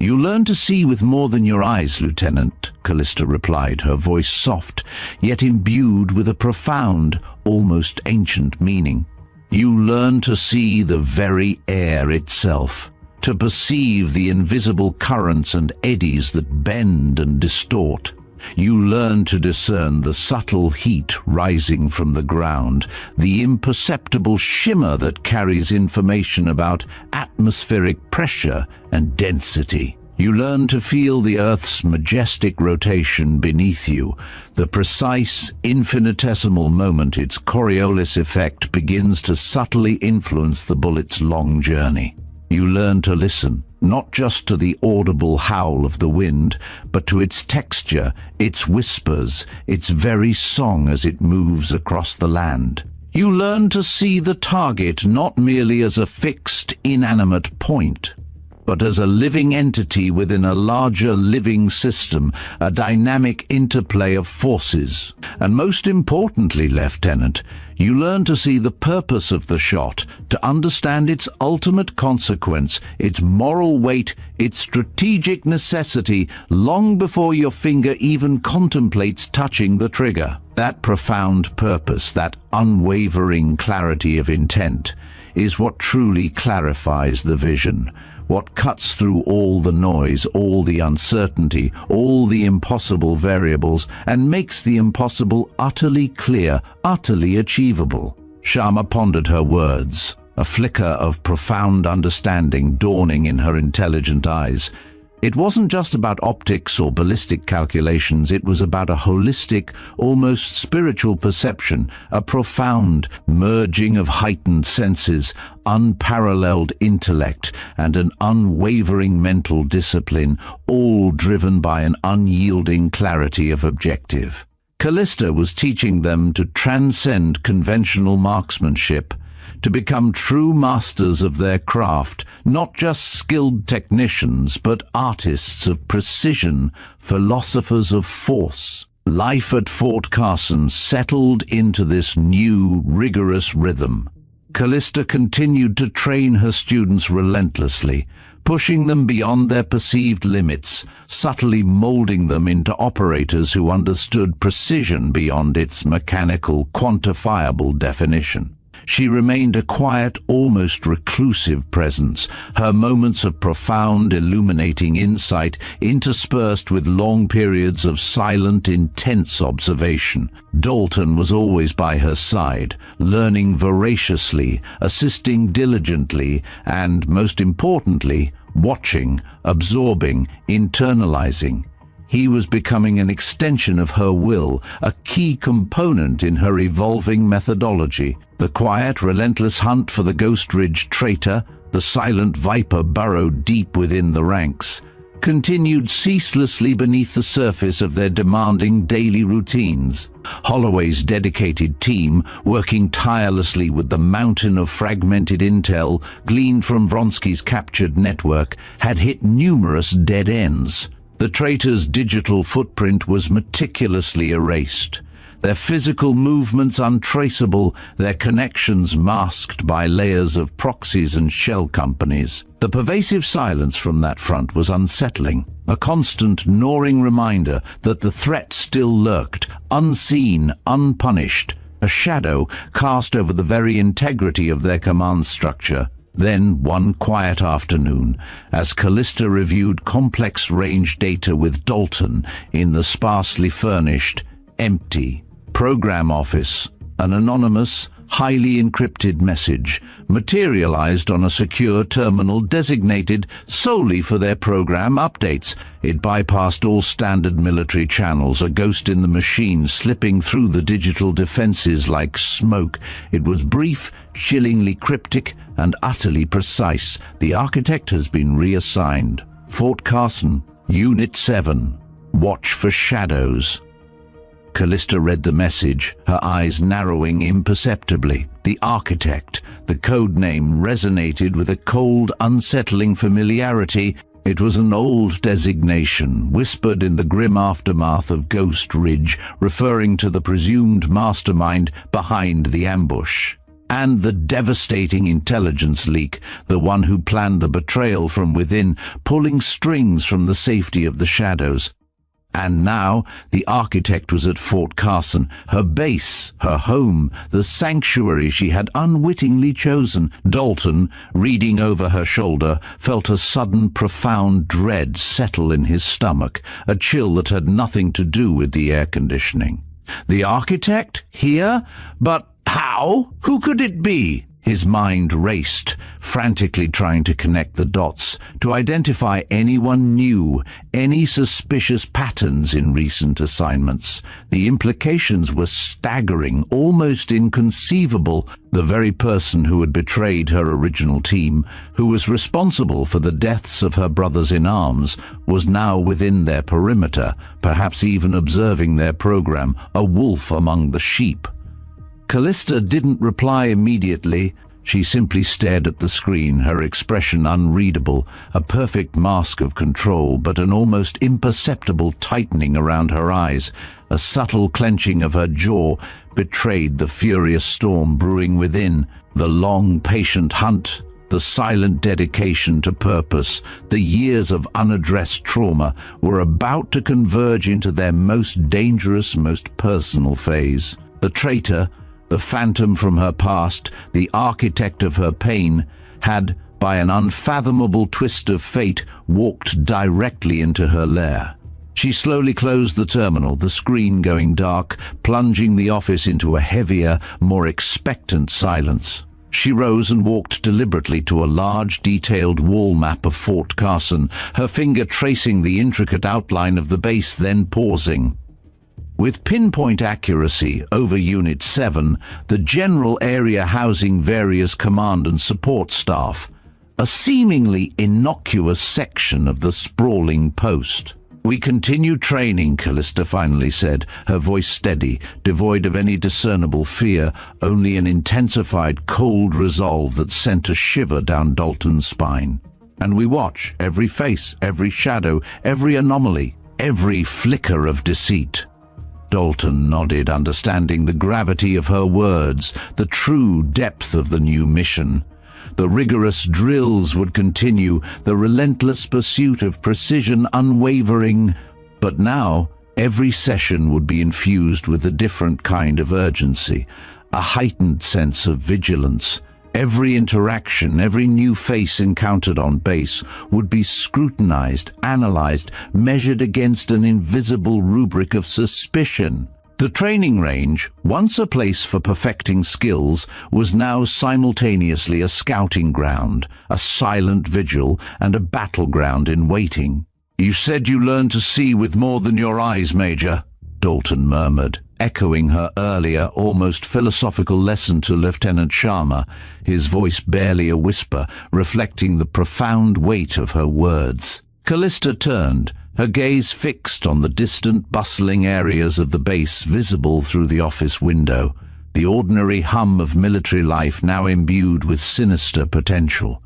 "You learn to see with more than your eyes, Lieutenant," Callista replied, her voice soft, yet imbued with a profound, almost ancient meaning. "You learn to see the very air itself, to perceive the invisible currents and eddies that bend and distort. You learn to discern the subtle heat rising from the ground, the imperceptible shimmer that carries information about atmospheric pressure and density. You learn to feel the Earth's majestic rotation beneath you, the precise, infinitesimal moment its Coriolis effect begins to subtly influence the bullet's long journey. You learn to listen, not just to the audible howl of the wind, but to its texture, its whispers, its very song as it moves across the land. You learn to see the target not merely as a fixed, inanimate point, but as a living entity within a larger living system, a dynamic interplay of forces. And most importantly, Lieutenant, you learn to see the purpose of the shot, to understand its ultimate consequence, its moral weight, its strategic necessity, long before your finger even contemplates touching the trigger. That profound purpose, that unwavering clarity of intent, is what truly clarifies the vision, what cuts through all the noise, all the uncertainty, all the impossible variables, and makes the impossible utterly clear, utterly achievable. Sharma pondered her words, a flicker of profound understanding dawning in her intelligent eyes. It wasn't just about optics or ballistic calculations, it was about a holistic, almost spiritual perception, a profound merging of heightened senses, unparalleled intellect, and an unwavering mental discipline, all driven by an unyielding clarity of objective. Callista was teaching them to transcend conventional marksmanship, to become true masters of their craft, not just skilled technicians, but artists of precision, philosophers of force. Life at Fort Carson settled into this new, rigorous rhythm. Callista continued to train her students relentlessly, pushing them beyond their perceived limits, subtly molding them into operators who understood precision beyond its mechanical, quantifiable definition. She remained a quiet, almost reclusive presence, her moments of profound, illuminating insight interspersed with long periods of silent, intense observation. Dalton was always by her side, learning voraciously, assisting diligently, and, most importantly, watching, absorbing, internalizing. He was becoming an extension of her will, a key component in her evolving methodology. The quiet, relentless hunt for the Ghost Ridge traitor, the silent viper burrowed deep within the ranks, continued ceaselessly beneath the surface of their demanding daily routines. Holloway's dedicated team, working tirelessly with the mountain of fragmented intel gleaned from Vronsky's captured network, had hit numerous dead ends. The traitor's digital footprint was meticulously erased, their physical movements untraceable, their connections masked by layers of proxies and shell companies. The pervasive silence from that front was unsettling, a constant gnawing reminder that the threat still lurked, unseen, unpunished, a shadow cast over the very integrity of their command structure. Then, one quiet afternoon, as Callista reviewed complex range data with Dalton in the sparsely furnished, empty program office, an anonymous, highly encrypted message materialized on a secure terminal designated solely for their program updates. It bypassed all standard military channels, a ghost in the machine slipping through the digital defenses like smoke. It was brief, chillingly cryptic, and utterly precise. The architect has been reassigned. Fort Carson, Unit 7. Watch for shadows. Callista read the message, her eyes narrowing imperceptibly. The architect, the code name, resonated with a cold, unsettling familiarity. It was an old designation, whispered in the grim aftermath of Ghost Ridge, referring to the presumed mastermind behind the ambush. And the devastating intelligence leak, the one who planned the betrayal from within, pulling strings from the safety of the shadows. And now the architect was at Fort Carson, her base, her home, the sanctuary she had unwittingly chosen. Dalton, reading over her shoulder, felt a sudden profound dread settle in his stomach, a chill that had nothing to do with the air conditioning. The architect? Here? But how? Who could it be? His mind raced, frantically trying to connect the dots, to identify anyone new, any suspicious patterns in recent assignments. The implications were staggering, almost inconceivable. The very person who had betrayed her original team, who was responsible for the deaths of her brothers-in-arms, was now within their perimeter, perhaps even observing their program, a wolf among the sheep. Callista didn't reply immediately. She simply stared at the screen, her expression unreadable, a perfect mask of control, but an almost imperceptible tightening around her eyes. A subtle clenching of her jaw betrayed the furious storm brewing within. The long, patient hunt, the silent dedication to purpose, the years of unaddressed trauma were about to converge into their most dangerous, most personal phase. The traitor, the phantom from her past, the architect of her pain, had, by an unfathomable twist of fate, walked directly into her lair. She slowly closed the terminal, the screen going dark, plunging the office into a heavier, more expectant silence. She rose and walked deliberately to a large, detailed wall map of Fort Carson, her finger tracing the intricate outline of the base, then pausing. With pinpoint accuracy over Unit 7, the general area housing various command and support staff, a seemingly innocuous section of the sprawling post. "We continue training," Callista finally said, her voice steady, devoid of any discernible fear, only an intensified cold resolve that sent a shiver down Dalton's spine. "And we watch every face, every shadow, every anomaly, every flicker of deceit." Dalton nodded, understanding the gravity of her words, the true depth of the new mission. The rigorous drills would continue, the relentless pursuit of precision unwavering. But now, every session would be infused with a different kind of urgency, a heightened sense of vigilance. Every interaction, every new face encountered on base would be scrutinized, analyzed, measured against an invisible rubric of suspicion. The training range, once a place for perfecting skills, was now simultaneously a scouting ground, a silent vigil, and a battleground in waiting. "You said you learned to see with more than your eyes, Major," Dalton murmured, echoing her earlier, almost philosophical lesson to Lieutenant Sharma, his voice barely a whisper, reflecting the profound weight of her words. Callista turned, her gaze fixed on the distant, bustling areas of the base visible through the office window, the ordinary hum of military life now imbued with sinister potential.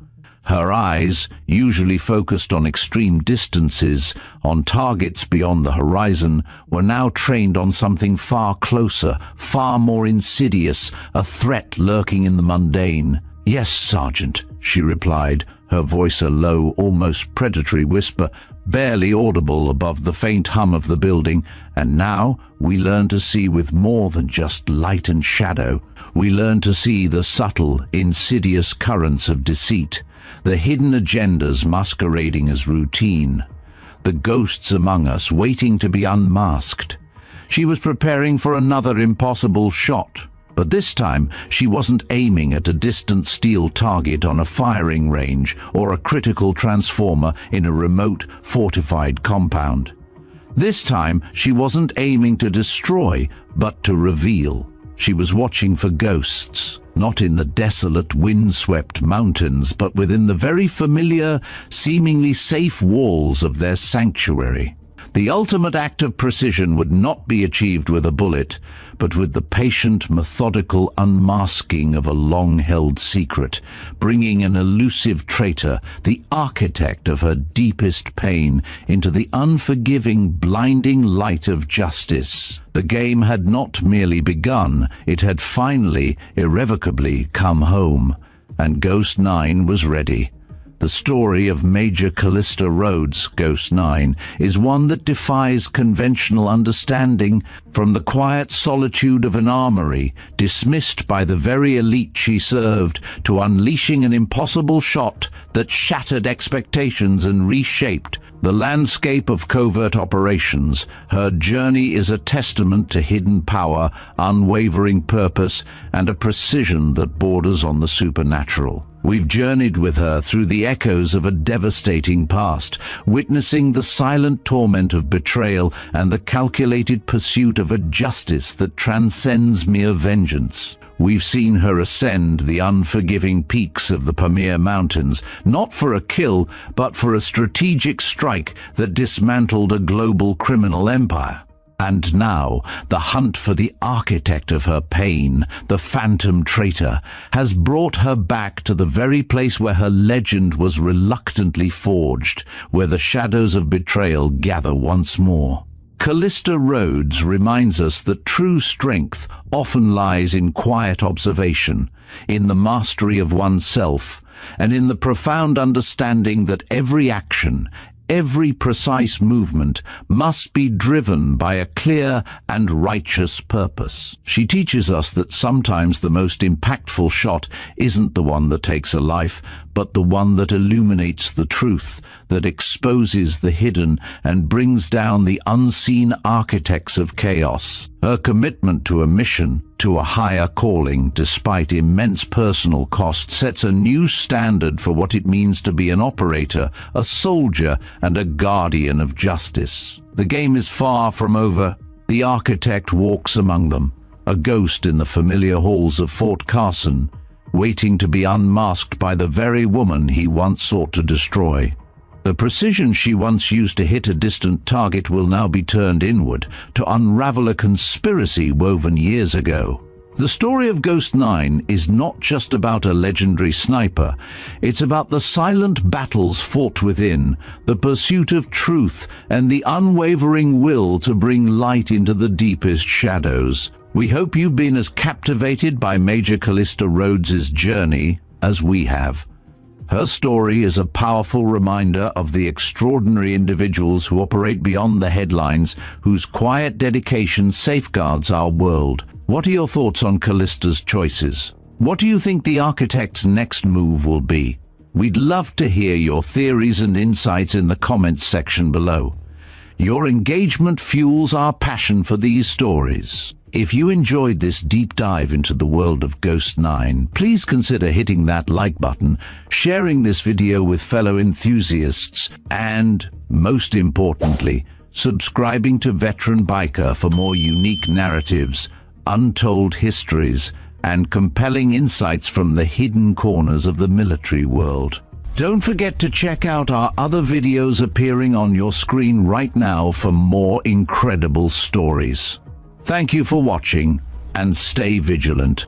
Her eyes, usually focused on extreme distances, on targets beyond the horizon, were now trained on something far closer, far more insidious, a threat lurking in the mundane. "Yes, Sergeant," she replied, her voice a low, almost predatory whisper, barely audible above the faint hum of the building. "And now we learn to see with more than just light and shadow. We learn to see the subtle, insidious currents of deceit, the hidden agendas masquerading as routine, the ghosts among us waiting to be unmasked." She was preparing for another impossible shot, but this time she wasn't aiming at a distant steel target on a firing range or a critical transformer in a remote, fortified compound. This time she wasn't aiming to destroy, but to reveal. She was watching for ghosts, not in the desolate, wind-swept mountains, but within the very familiar, seemingly safe walls of their sanctuary. The ultimate act of precision would not be achieved with a bullet, but with the patient, methodical unmasking of a long-held secret, bringing an elusive traitor, the architect of her deepest pain, into the unforgiving, blinding light of justice. The game had not merely begun, it had finally, irrevocably come home, and Ghost 9 was ready. The story of Major Callista Rhodes, Ghost 9, is one that defies conventional understanding. From the quiet solitude of an armory, dismissed by the very elite she served, to unleashing an impossible shot that shattered expectations and reshaped the landscape of covert operations, her journey is a testament to hidden power, unwavering purpose, and a precision that borders on the supernatural. We've journeyed with her through the echoes of a devastating past, witnessing the silent torment of betrayal and the calculated pursuit of a justice that transcends mere vengeance. We've seen her ascend the unforgiving peaks of the Pamir Mountains, not for a kill, but for a strategic strike that dismantled a global criminal empire. And now, the hunt for the architect of her pain, the phantom traitor, has brought her back to the very place where her legend was reluctantly forged, where the shadows of betrayal gather once more. Callista Rhodes reminds us that true strength often lies in quiet observation, in the mastery of oneself, and in the profound understanding that every action, every precise movement must be driven by a clear and righteous purpose. She teaches us that sometimes the most impactful shot isn't the one that takes a life, but the one that illuminates the truth, that exposes the hidden and brings down the unseen architects of chaos. Her commitment to a mission, to a higher calling, despite immense personal cost, sets a new standard for what it means to be an operator, a soldier, and a guardian of justice. The game is far from over. The architect walks among them, a ghost in the familiar halls of Fort Carson, waiting to be unmasked by the very woman he once sought to destroy. The precision she once used to hit a distant target will now be turned inward to unravel a conspiracy woven years ago. The story of Ghost 9 is not just about a legendary sniper. It's about the silent battles fought within, the pursuit of truth, and the unwavering will to bring light into the deepest shadows. We hope you've been as captivated by Major Callista Rhodes' journey as we have. Her story is a powerful reminder of the extraordinary individuals who operate beyond the headlines, whose quiet dedication safeguards our world. What are your thoughts on Callista's choices? What do you think the architect's next move will be? We'd love to hear your theories and insights in the comments section below. Your engagement fuels our passion for these stories. If you enjoyed this deep dive into the world of Ghost 9, please consider hitting that like button, sharing this video with fellow enthusiasts, and, most importantly, subscribing to Veteran Biker for more unique narratives, untold histories, and compelling insights from the hidden corners of the military world. Don't forget to check out our other videos appearing on your screen right now for more incredible stories. Thank you for watching, and stay vigilant.